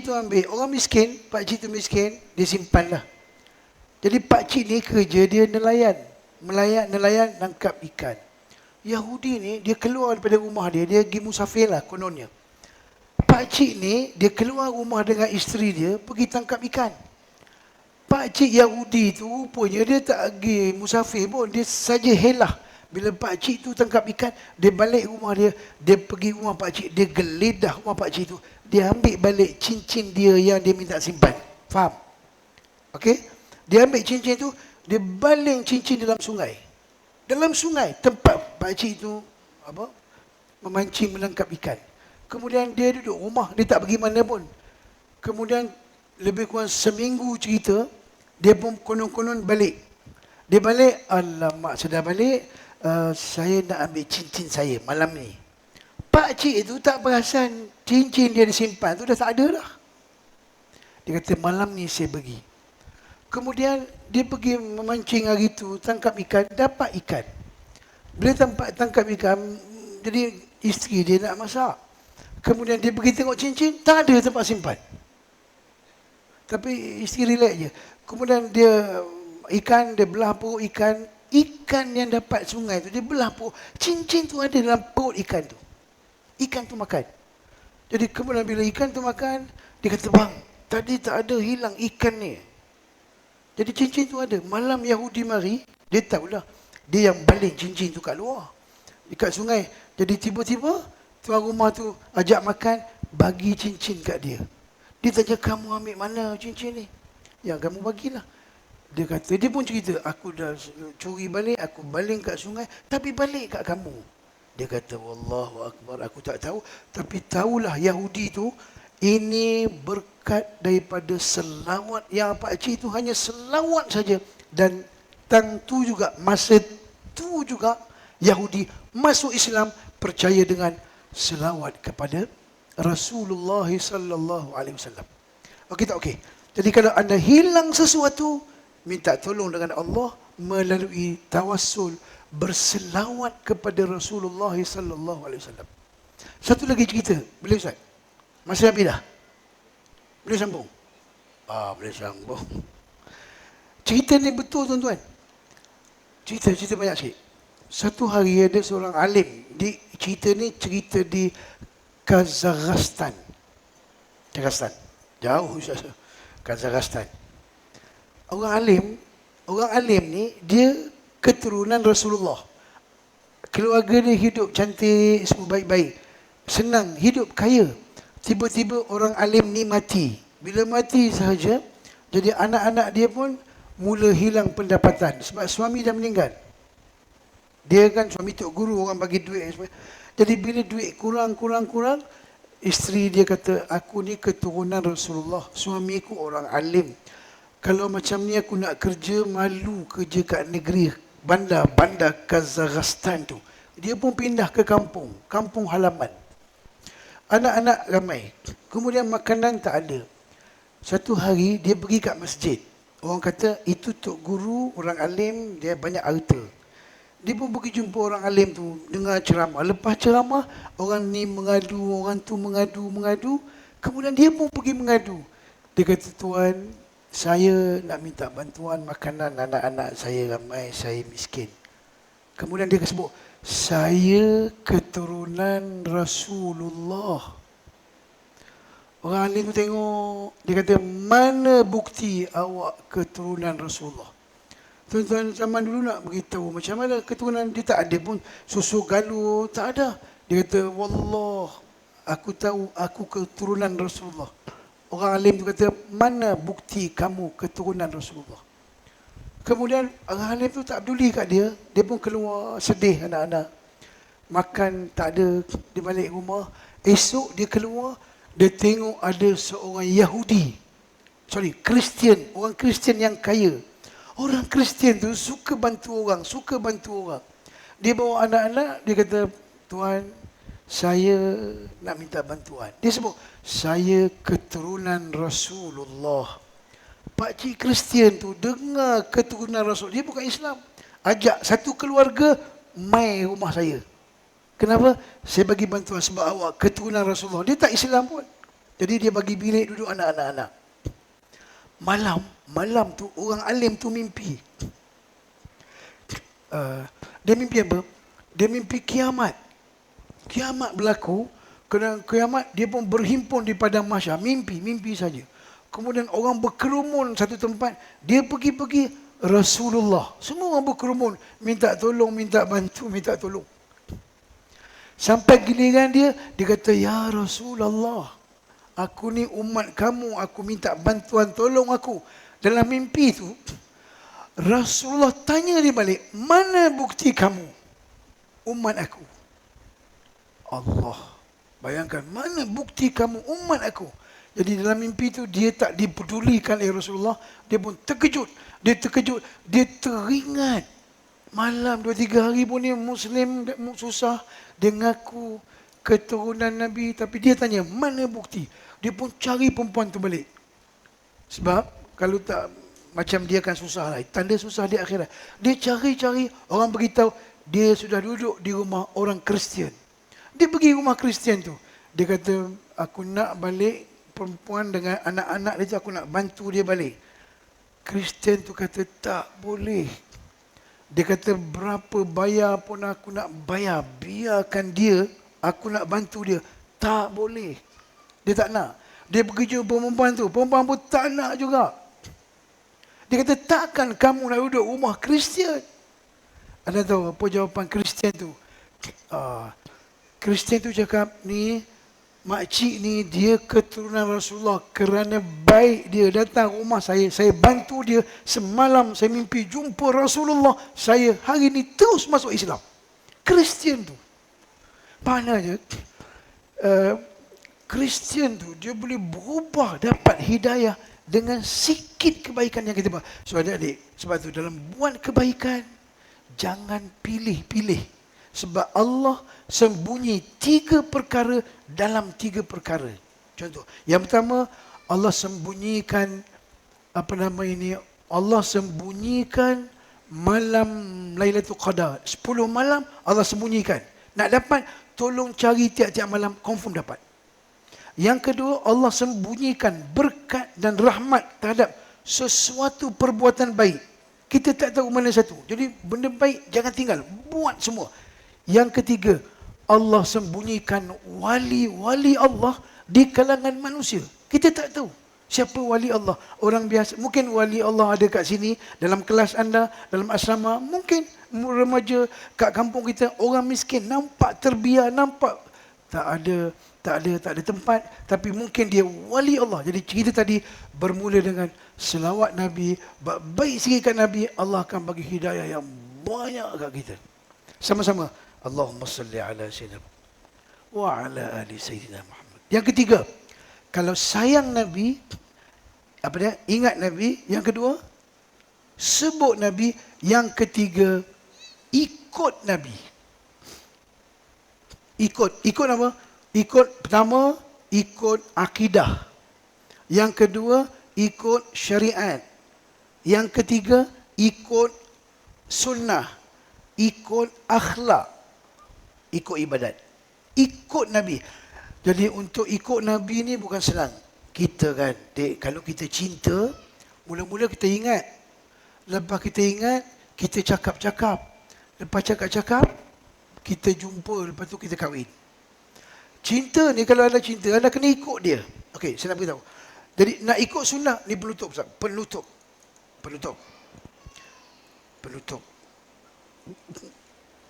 [SPEAKER 5] tu ambil. Orang miskin, pakcik tu miskin, dia simpan lah. Jadi pakcik ni kerja dia nelayan, nangkap ikan. Yahudi ni, dia keluar daripada rumah dia pergi musafir lah kononnya. Pakcik ni, dia keluar rumah dengan isteri dia, pergi tangkap ikan. Pakcik Yahudi tu, rupanya dia tak pergi musafir pun, dia saja helah. Bila pakcik tu tangkap ikan, dia balik rumah dia pergi rumah pakcik, dia geledah rumah pakcik tu, dia ambil balik cincin dia yang dia minta simpan. Faham? Okey? Dia ambil cincin tu, dia baling cincin dalam sungai. Dalam sungai, tempat pakcik tu memancing, menangkap ikan. Kemudian dia duduk rumah, dia tak pergi mana pun. Kemudian lebih kurang seminggu cerita, dia pun konon-konon balik. Dia balik, alamak, sudah balik, saya nak ambil cincin saya malam ni. Pakcik itu tak perasan cincin dia disimpan tu dah tak ada dah. Dia kata, malam ni saya pergi. Kemudian dia pergi memancing hari tu, tangkap ikan, dapat ikan. Bila tangkap ikan, jadi isteri dia nak masak. Kemudian dia pergi tengok cincin, tak ada tempat simpan. Tapi isteri relax je. Kemudian dia belah perut ikan yang dapat sungai tu, dia belah perut. Cincin tu ada dalam perut ikan tu. Ikan tu makan. Jadi kemudian bila ikan tu makan, dia kata, bang, tadi tak ada hilang ikan ni. Jadi cincin tu ada. Malam Yahudi mari, dia tahulah. Dia yang baling cincin tu kat luar. Dekat sungai. Jadi tiba-tiba, tuan rumah tu ajak makan, bagi cincin kat dia. Dia tanya, kamu ambil mana cincin ni? Ya, kamu bagilah. Dia kata, dia pun cerita, aku dah curi balik, aku baling kat sungai, tapi balik kat kamu. Dia kata, Wallahu Akbar, aku tak tahu. Tapi tahulah Yahudi tu, ini berkat daripada selawat yang pakcik itu hanya selawat saja. Dan tang tu juga, masa tu juga Yahudi masuk Islam, percaya dengan selawat kepada Rasulullah sallallahu alaihi wasallam. Okey tak okey? Jadi kalau anda hilang sesuatu, minta tolong dengan Allah melalui tawassul berselawat kepada Rasulullah sallallahu alaihi wasallam. Satu lagi cerita, boleh Ustaz? Masih habis dah? Boleh sambung? Boleh sambung. Cerita ni betul tuan-tuan. Cerita banyak sikit. Satu hari ada seorang alim. Cerita ni cerita di Kazakhstan. Kazakhstan. Jauh Ustaz. Kazakhstan. Orang alim ni dia keturunan Rasulullah. Keluarga dia hidup cantik, semua baik-baik. Senang, hidup kaya. Tiba-tiba orang alim ni mati. Bila mati sahaja, jadi anak-anak dia pun mula hilang pendapatan sebab suami dah meninggal. Dia kan suami tok guru, orang bagi duit. Jadi bila duit kurang, isteri dia kata, aku ni keturunan Rasulullah, suamiku orang alim. Kalau macam ni aku nak kerja, malu kerja kat negeri bandar Kazakhstan tu. Dia pun pindah ke kampung halaman. Anak-anak ramai. Kemudian makanan tak ada. Satu hari dia pergi kat masjid. Orang kata itu tok guru, orang alim, dia banyak harta. Dia pun pergi jumpa orang alim tu, dengar ceramah. Lepas ceramah, orang ni mengadu, orang tu mengadu. Kemudian dia pun pergi mengadu. Dia kata, tuan, saya nak minta bantuan makanan anak-anak saya ramai, saya miskin. Kemudian dia sebut, saya keturunan Rasulullah. Orang alim tu tengok, dia kata, mana bukti awak keturunan Rasulullah? Tuan-tuan zaman dulu nak beritahu macam mana keturunan dia, tak ada pun susu galur, tak ada. Dia kata, wallah, aku tahu aku keturunan Rasulullah. Orang alim tu kata, mana bukti kamu keturunan Rasulullah? Kemudian orang alim tu tak peduli kat dia, dia pun keluar sedih anak-anak. Makan tak ada, dia balik rumah. Esok dia keluar, dia tengok ada seorang Kristian, orang Kristian yang kaya. Orang Kristian tu suka bantu orang. Dia bawa anak-anak, dia kata, tuan, saya nak minta bantuan. Dia sebut, saya keturunan Rasulullah. Pakcik Kristian tu dengar keturunan Rasul. Dia bukan Islam. Ajak satu keluarga mai rumah saya. Kenapa? Saya bagi bantuan sebab awak keturunan Rasulullah. Dia tak Islam pun. Jadi dia bagi bilik duduk anak-anak. Malam tu orang alim tu mimpi. Dia mimpi apa? Dia mimpi kiamat. Kiamat berlaku. Kerana kiamat dia pun berhimpun di padang mahsyar. Mimpi saja. Kemudian orang berkerumun satu tempat. Dia pergi Rasulullah. Semua orang berkerumun. Minta tolong, minta bantu, minta tolong. Sampai giliran dia kata, ya Rasulullah, aku ni umat kamu, aku minta bantuan, tolong aku. Dalam mimpi tu, Rasulullah tanya dia balik, mana bukti kamu, umat aku? Allah, bayangkan, mana bukti kamu, umat aku? Jadi dalam mimpi tu, dia tak dipedulikan oleh Rasulullah, dia pun terkejut, dia teringat. Malam 2-3 hari pun dia Muslim, susah, dia ngaku keturunan Nabi, tapi dia tanya, mana bukti? Dia pun cari perempuan tu balik. Sebab kalau tak, macam dia akan susah lah. Tanda susah di akhirat. Dia cari, orang beritahu, dia sudah duduk di rumah orang Kristian. Dia pergi rumah Kristian tu. Dia kata, aku nak balik perempuan dengan anak-anak dia tu, aku nak bantu dia balik. Kristian tu kata, tak boleh. Dia kata, berapa bayar pun aku nak bayar. Biarkan dia, aku nak bantu dia. Tak boleh. Dia tak nak. Dia pergi jumpa perempuan tu. Perempuan pun tak nak juga. Dia kata, takkan kamu nak duduk rumah Kristian? Anda tahu apa jawapan Kristian tu? Kristian tu cakap, ni makcik ni dia keturunan Rasulullah. Kerana baik dia datang rumah saya bantu dia. Semalam saya mimpi jumpa Rasulullah. Saya hari ni terus masuk Islam. Kristian tu. Maknanya, Kristian tu dia boleh berubah, dapat hidayah dengan sikit kebaikan yang kita buat. So adik-adik, sebab tu dalam buat kebaikan, jangan pilih-pilih. Sebab Allah sembunyi 3 perkara dalam 3 perkara. Contoh, yang pertama, Allah sembunyikan, Allah sembunyikan malam Lailatul Qadar. 10 malam Allah sembunyikan. Nak dapat, tolong cari tiap-tiap malam, confirm dapat. Yang kedua, Allah sembunyikan berkat dan rahmat terhadap sesuatu perbuatan baik. Kita tak tahu mana satu. Jadi benda baik jangan tinggal, buat semua. Yang ketiga, Allah sembunyikan wali-wali Allah di kalangan manusia. Kita tak tahu siapa wali Allah. Orang biasa, mungkin wali Allah ada kat sini, dalam kelas anda, dalam asrama. Mungkin remaja kat kampung kita, orang miskin, nampak terbiar, nampak tak ada tempat, tapi mungkin dia wali Allah. Jadi cerita tadi bermula dengan selawat Nabi, baik sikit kat Nabi, Allah akan bagi hidayah yang banyak kat kita. Sama-sama, Allahumma salli ala sayyidina wa ala ali sayyidina Muhammad. Yang ketiga, kalau sayang Nabi, ingat Nabi. Yang kedua, sebut Nabi. Yang ketiga, ikut Nabi. Ikut apa? Pertama, ikut akidah. Yang kedua, ikut syariat. Yang ketiga, ikut sunnah. Ikut akhlak. Ikut ibadat. Ikut Nabi. Jadi untuk ikut Nabi ni bukan senang. Kita kan, kalau kita cinta, mula-mula kita ingat. Lepas kita ingat, kita cakap-cakap. Lepas cakap-cakap, kita jumpa, lepas tu kita kahwin. Cinta ni, kalau anda cinta, anda kena ikut dia. Okey, saya nak beritahu. Jadi nak ikut sunnah ni penutup, Ustaz. Penutup.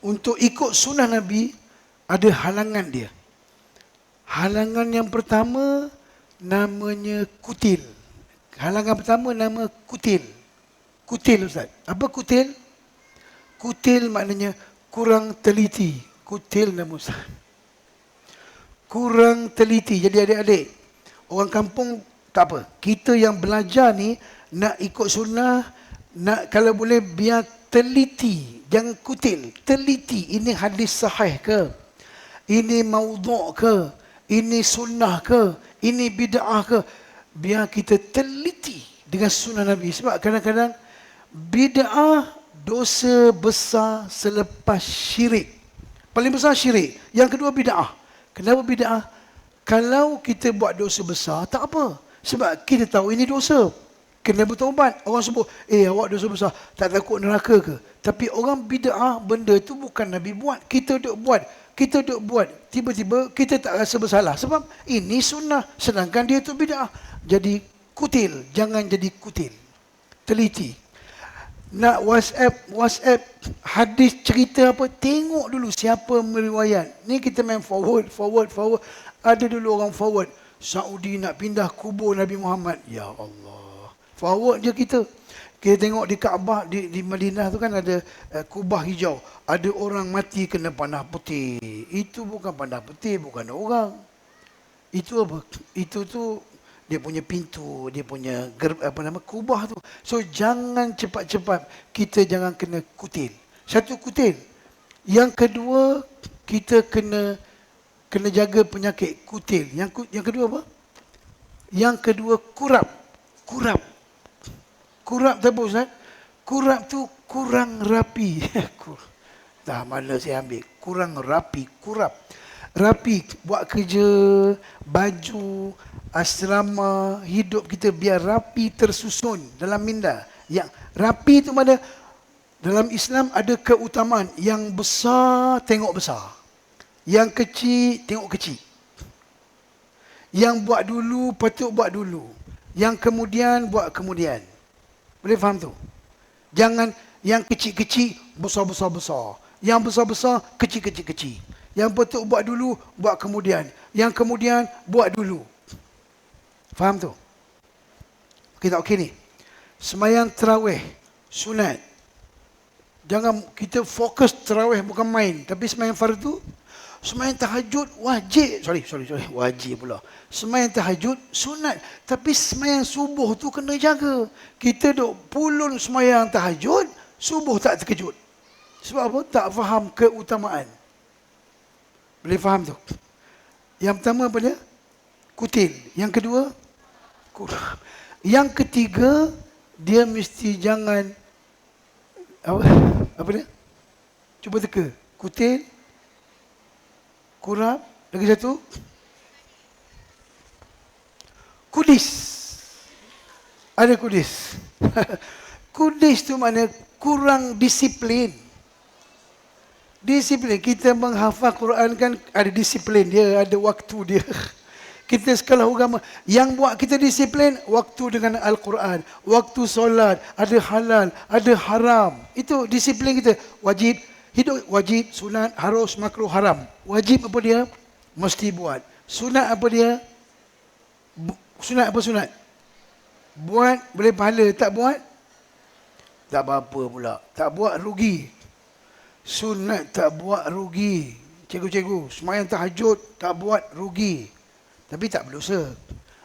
[SPEAKER 5] Untuk ikut sunnah Nabi, ada halangan dia. Halangan yang pertama namanya kutil. Halangan pertama nama kutil. Kutil, Ustaz. Apa kutil? Kutil maknanya kurang teliti. Kutil nama Ustaz. Kurang teliti. Jadi adik-adik, orang kampung tak apa. Kita yang belajar ni nak ikut sunnah, nak kalau boleh biar teliti, jangan kutil. Teliti, ini hadis sahih ke? Ini maudhu' ke? Ini sunnah ke? Ini bid'ah ke? Biar kita teliti dengan sunnah Nabi. Sebab kadang-kadang bid'ah dosa besar selepas syirik. Paling besar syirik. Yang kedua bid'ah. Kenapa bid'ah? Kalau kita buat dosa besar, tak apa. Sebab kita tahu ini dosa. Kena bertaubat. Orang sebut, awak dosa besar, tak takut neraka ke? Tapi orang bid'ah, benda tu bukan Nabi buat. Kita duk buat. Tiba-tiba kita tak rasa bersalah. Sebab ini sunnah. Sedangkan dia tu bid'ah. Jadi kutil. Jangan jadi kutil. Teliti. Nak WhatsApp hadis cerita apa, tengok dulu siapa meriwayat. Ni kita main forward. Ada dulu orang forward, Saudi nak pindah kubur Nabi Muhammad. Ya Allah, forward je kita. Kita tengok di Kaabah di Madinah tu kan ada kubah hijau. Ada orang mati kena panah putih. Itu bukan panah putih, bukan orang. Itu apa? Itu tu dia punya pintu, dia punya kubah tu. So jangan cepat-cepat, kita jangan kena kutil. Satu, kutil. Yang kedua, kita kena jaga penyakit kutil. Yang kedua apa? Yang kedua, kurap. Kurap tu apa, Ustaz? Kurap tu kurang rapi. Dah mana saya ambil? Kurang rapi, kurap. Rapi, buat kerja, baju, asrama, hidup kita biar rapi, tersusun dalam minda. Yang rapi itu mana? Dalam Islam ada keutamaan. Yang besar, tengok besar. Yang kecil, tengok kecil. Yang buat dulu patut buat dulu. Yang kemudian buat kemudian. Boleh faham tu? Jangan yang kecil-kecil besar-besar-besar. Yang besar-besar kecil-kecil-kecil. Yang patut buat dulu buat kemudian. Yang kemudian buat dulu. Faham tu? Okey tak okey ni? Sembahyang tarawih sunat. Jangan kita fokus tarawih bukan main, tapi sembahyang fardu. Sembahyang tahajud wajib. Sorry. Wajib pula. Sembahyang tahajud sunat. Tapi sembahyang subuh tu kena jaga. Kita duk pulun sembahyang tahajud, subuh tak terkejut. Sebab apa? Tak faham keutamaan. Boleh faham tu? Yang pertama apa dia? Kutil. Yang kedua? Kurab. Yang ketiga, dia mesti jangan apa dia? Cuba teka. Kutil, kurab, lagi satu kudis. Ada kudis. Kudis tu makna kurang disiplin. Disiplin. Kita menghafal Quran kan ada disiplin dia, ada waktu dia. Kita sekolah agama, yang buat kita disiplin waktu dengan Al-Quran, waktu solat, ada halal, ada haram. Itu disiplin kita. Wajib, hidup wajib, sunat, harus, makruh, haram. Wajib apa dia? Mesti buat. Sunat apa dia? Sunat apa sunat? Buat boleh pahala, tak buat? Tak apa-apa pula. Tak buat rugi. Sunat tak buat rugi. Cikgu-cikgu, sembahyang tahajud tak buat rugi. Tapi tak berdosa.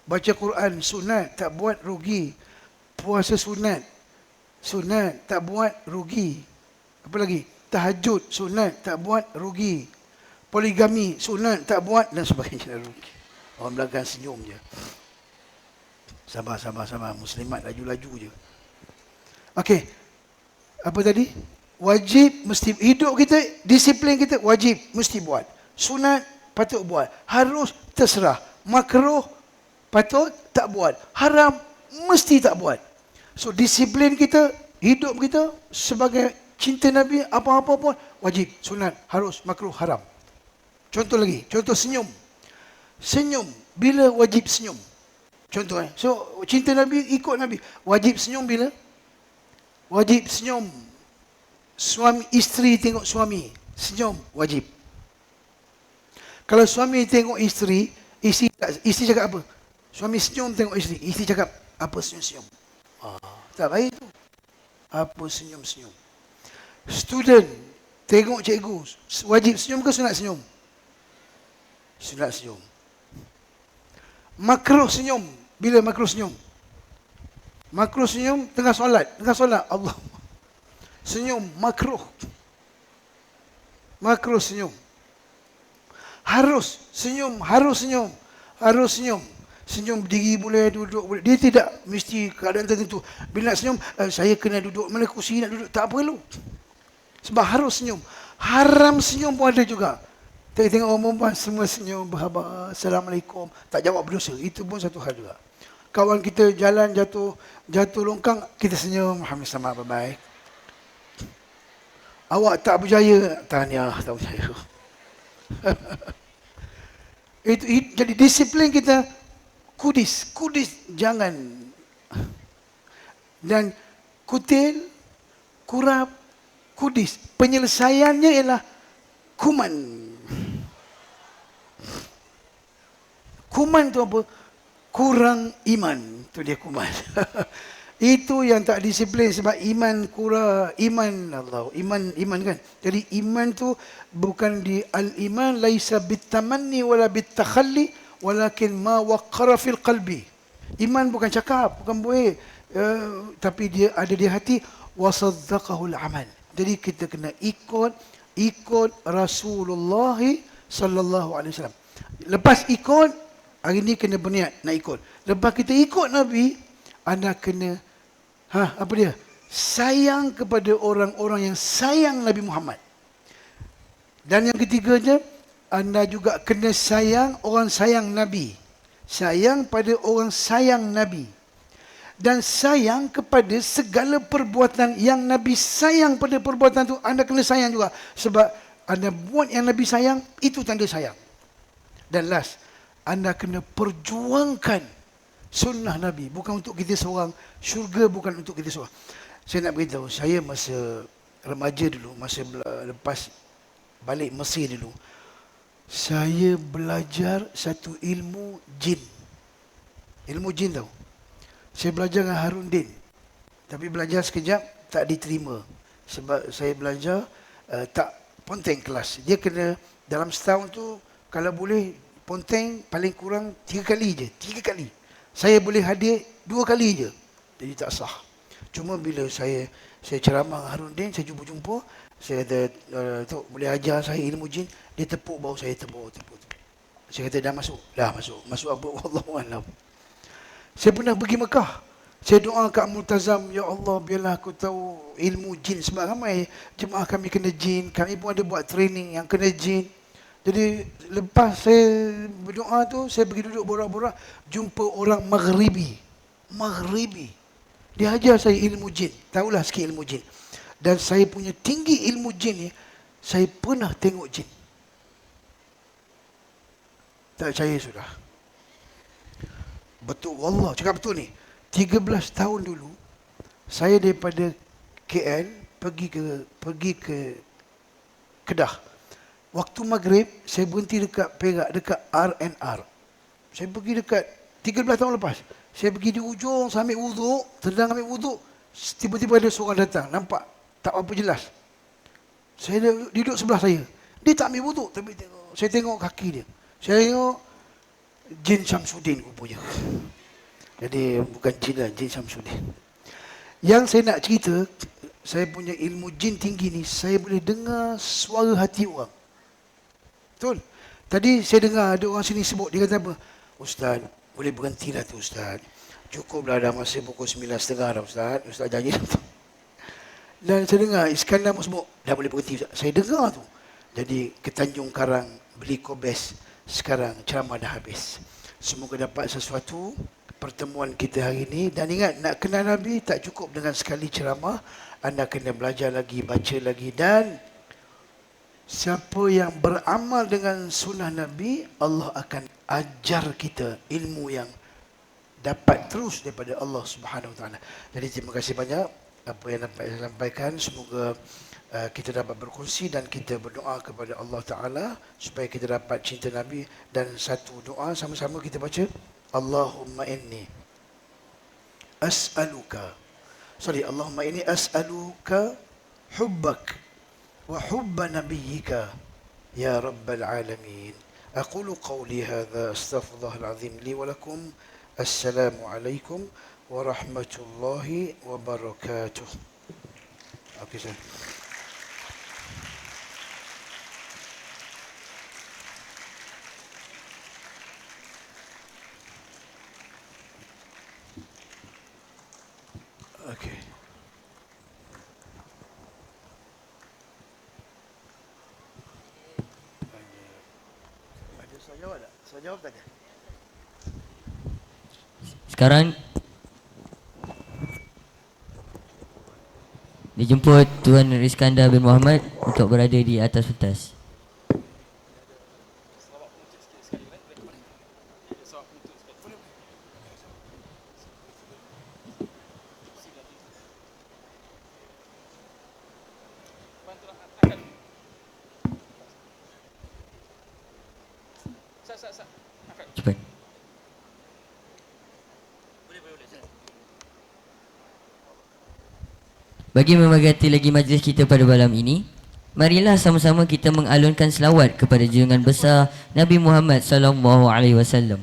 [SPEAKER 5] Baca Quran sunat tak buat rugi. Puasa sunat tak buat rugi. Apa lagi? Tahajud sunat tak buat rugi. Poligami sunat tak buat dan sebagainya rugi. Orang belakang senyum je. Sabar. Muslimat laju-laju je. Okey. Apa tadi? Wajib mesti. Hidup kita, disiplin kita wajib mesti buat. Sunat patut buat. Harus terserah. Makruh patut tak buat. Haram mesti tak buat. So disiplin kita, hidup kita sebagai cinta Nabi, apa-apa pun wajib, sunat, harus, makruh, haram. Contoh lagi, contoh senyum. Senyum, bila wajib senyum? Contoh so cinta Nabi, ikut Nabi. Wajib senyum bila? Wajib senyum. Suami, isteri tengok suami, senyum, wajib. Kalau suami tengok isteri cakap apa? Suami senyum tengok isteri cakap apa senyum-senyum? Tak baik tu. Apa senyum-senyum? Student tengok cikgu, wajib senyum ke sunat senyum? Sunat senyum. Makruh senyum, bila makruh senyum? Makruh senyum tengah solat Allah. Senyum makruh. Makruh senyum. Harus senyum. Senyum berdiri boleh, duduk boleh. Dia tidak mesti keadaan tertentu. Bila nak senyum, saya kena duduk, mana kursi nak duduk, tak perlu. Sebab harus senyum. Haram senyum pun ada juga. Tengok orang perempuan semua senyum, berhabar, Assalamualaikum, tak jawab berdosa. Itu pun satu hal juga. Kawan kita jalan jatuh longkang, kita senyum, Alhamdulillah, bye-bye. Awak tak berjaya, tahniah, tak berjaya. Itu jadi disiplin kita. Kudis jangan. Dan kutil, kurab, kudis, penyelesaiannya ialah kuman. Kuman tu apa? Kurang iman. Tu dia kuman. Itu yang tak disiplin sebab iman iman kan. Jadi iman tu bukan di al-iman laisa bitamanni wala bitakhalli walakin ma waqara fil qalbi. Iman bukan cakap, bukan boleh, tapi dia ada di hati, wasaddaqahu al-amal. Jadi kita kena ikut Rasulullah sallallahu alaihi wasallam. Lepas ikut, hari ni kena berniat nak ikut. Lepas kita ikut Nabi, anda kena apa dia? Sayang kepada orang-orang yang sayang Nabi Muhammad. Dan yang ketiganya, anda juga kena sayang orang sayang Nabi. Sayang pada orang sayang Nabi. Dan sayang kepada segala perbuatan yang Nabi sayang pada perbuatan itu, anda kena sayang juga. Sebab anda buat yang Nabi sayang, itu tanda sayang. Dan last, anda kena perjuangkan sunnah Nabi. Bukan untuk kita seorang, syurga bukan untuk kita seorang. Saya nak beritahu, saya masa remaja dulu, masa lepas balik Mesir dulu, saya belajar satu ilmu jin. Ilmu jin tahu. Saya belajar dengan Harun Din. Tapi belajar sekejap tak diterima. Sebab saya belajar tak ponteng kelas. Dia kena dalam setahun tu kalau boleh ponteng paling kurang 3 kali je. 3 kali. Saya boleh hadir 2 kali je. Jadi tak sah. Cuma bila saya ceramah dengan Harun Din, saya jumpa. Saya kata, Tok boleh ajar saya ilmu jin. Dia tepuk bawah saya, tepuk. Saya kata dah masuk. Masuk apa? Wallahualam. Saya pernah pergi Mekah. Saya doa kat Multazam, ya Allah biarlah aku tahu ilmu jin. Sebab ramai jemaah kami kena jin. Kami pun ada buat training yang kena jin. Jadi lepas saya berdoa tu, saya pergi duduk borak-borak, jumpa orang Maghribi. Dia ajar saya ilmu jin. Tahulah sikit ilmu jin. Dan saya punya tinggi ilmu jin ni, saya pernah tengok jin. Tak percaya sudah. Betul, wallah, cakap betul ni. 13 tahun dulu, saya daripada KL pergi ke Kedah. Waktu maghrib, saya berhenti dekat Perak, dekat R&R. Saya pergi dekat 13 tahun lepas. Saya pergi di ujung, saya ambil wuduk, sedang ambil wuduk, tiba-tiba ada seorang datang, nampak tak apa jelas. Saya duduk sebelah saya. Dia tak ambil wuduk, tapi saya tengok kaki dia. Saya tengok jin Syamsuddin rupanya. Jadi bukan jin lah, jin Syamsuddin. Yang saya nak cerita, saya punya ilmu jin tinggi ni, saya boleh dengar suara hati orang. Betul? Tadi saya dengar ada orang sini sebut, dia kata apa? Ustaz, boleh berhentilah tu Ustaz. Cukuplah dah masa pukul 9.30 dah Ustaz. Ustaz janji tu. Dan saya dengar Iskandar sebut, dah boleh berhenti Ustaz. Saya dengar tu. Jadi ke Tanjung Karang beli kobes. Sekarang ceramah dah habis. Semoga dapat sesuatu pertemuan kita hari ini. Dan ingat, nak kenal Nabi tak cukup dengan sekali ceramah. Anda kena belajar lagi, baca lagi. Dan siapa yang beramal dengan sunnah Nabi, Allah akan ajar kita ilmu yang dapat terus daripada Allah Subhanahu Wa Taala. Jadi terima kasih banyak apa yang dapat saya sampaikan. Semoga kita dapat berkongsi dan kita berdoa kepada Allah Taala supaya kita dapat cinta Nabi. Dan satu doa sama-sama kita baca. Allahumma inni as'aluka hubbak wa hubba nabiyyika ya rabbal alamin. أقول قولي هذا أستغفر الله العظيم لي ولكم. السلام عليكم ورحمة الله وبركاته. أوكي سر. أوكي. Jawab tak?
[SPEAKER 2] Sekarang dijemput Tuan Iskandar bin Muhammad untuk berada di atas pentas. Cepat. Bagi memberkati lagi majlis kita pada malam ini, marilah sama-sama kita mengalunkan selawat kepada junjungan besar Nabi Muhammad sallallahu alaihi wasallam.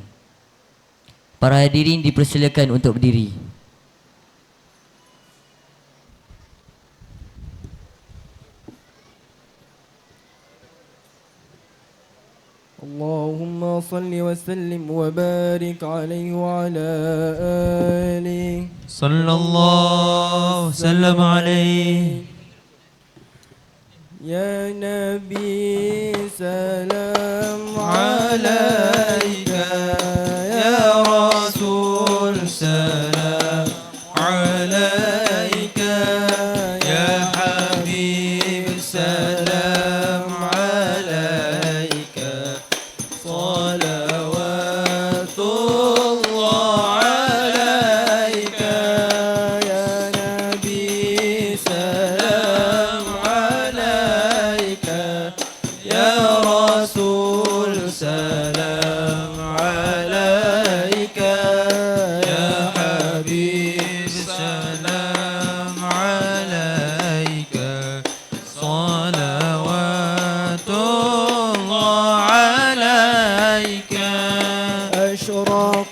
[SPEAKER 2] Para hadirin dipersilakan untuk berdiri.
[SPEAKER 1] اللهم صل وسلم وبارك عليه وعلى آله
[SPEAKER 3] صلى الله وسلم عليه.
[SPEAKER 1] يا نبي سلام
[SPEAKER 3] عليك يا رسول سلام عليك يا حبيب سلام عليك صلوات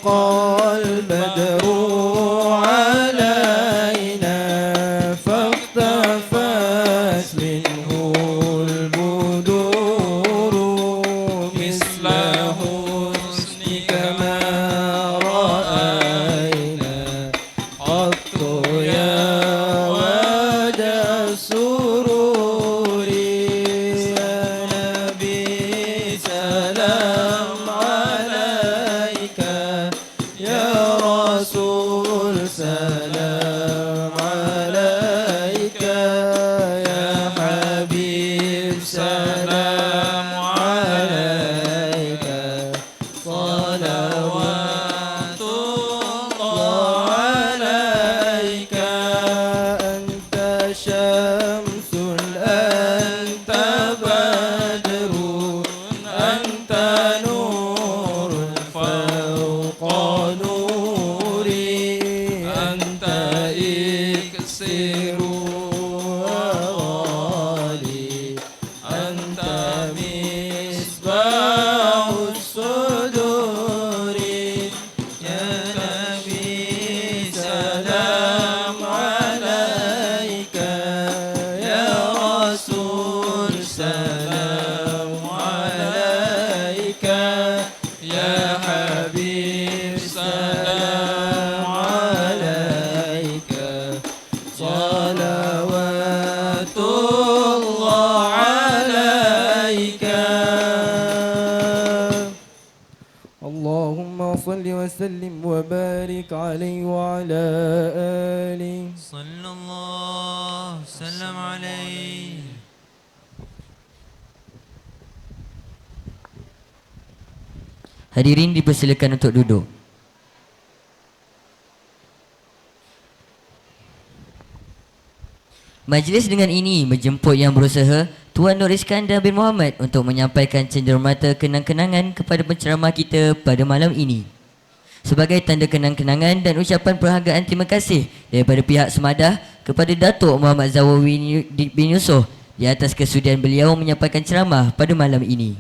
[SPEAKER 1] البدر علينا فاختفت منه البدور مثل حسنك ما رأينا قط يا واد السرور يا نبي سلام عليك يا رسول سلام عليك يا حبيب سلام عليك صلوات الله عليك أنت شمس أنت بدر أنت نور فوق نوري أنت إكسير وغالي أنت مصباح الصدور يا نبي سلام عليك يا رسول سلام عليك يا حبيب سلام عليك صلوات الله عليك اللهم صل وسلم وبارك عليه وعلى آله
[SPEAKER 3] صلى الله وسلم عليه.
[SPEAKER 2] Hadirin dipersilakan untuk duduk. Majlis dengan ini menjemput yang berusaha Tuan Nur Iskandar bin Muhammad untuk menyampaikan cenderamata kenang-kenangan kepada penceramah kita pada malam ini. Sebagai tanda kenang-kenangan dan ucapan perhargaan terima kasih daripada pihak Semadah kepada Datuk Muhammad Zawawi bin Yusof di atas kesudian beliau menyampaikan ceramah pada malam ini.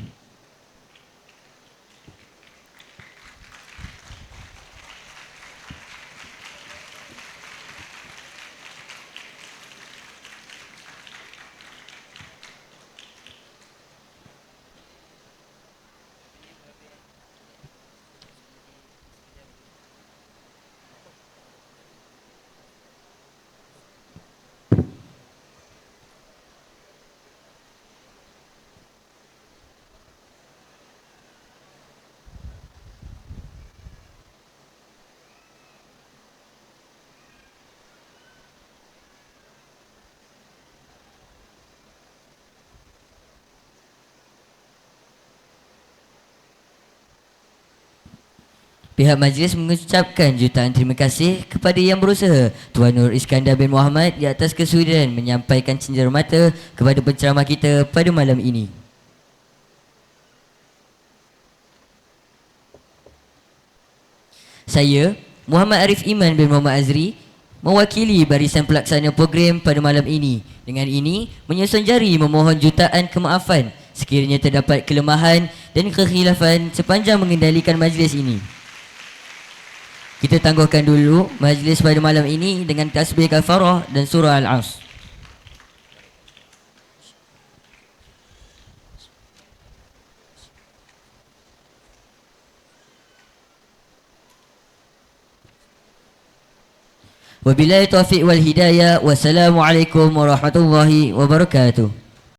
[SPEAKER 2] Pihak majlis mengucapkan jutaan terima kasih kepada yang berusaha Tuan Nur Iskandar bin Muhammad di atas kesudian menyampaikan cenderamata kepada penceramah kita pada malam ini. Saya, Muhammad Arif Iman bin Muhammad Azri, mewakili barisan pelaksana program pada malam ini. Dengan ini, menyusun jari memohon jutaan kemaafan sekiranya terdapat kelemahan dan kekhilafan sepanjang mengendalikan majlis ini. Kita tangguhkan dulu majlis pada malam ini dengan tasbih kafarah dan surah Al-As. Wabillahi taufiq wal hidayah. Wassalamualaikum warahmatullahi wabarakatuh.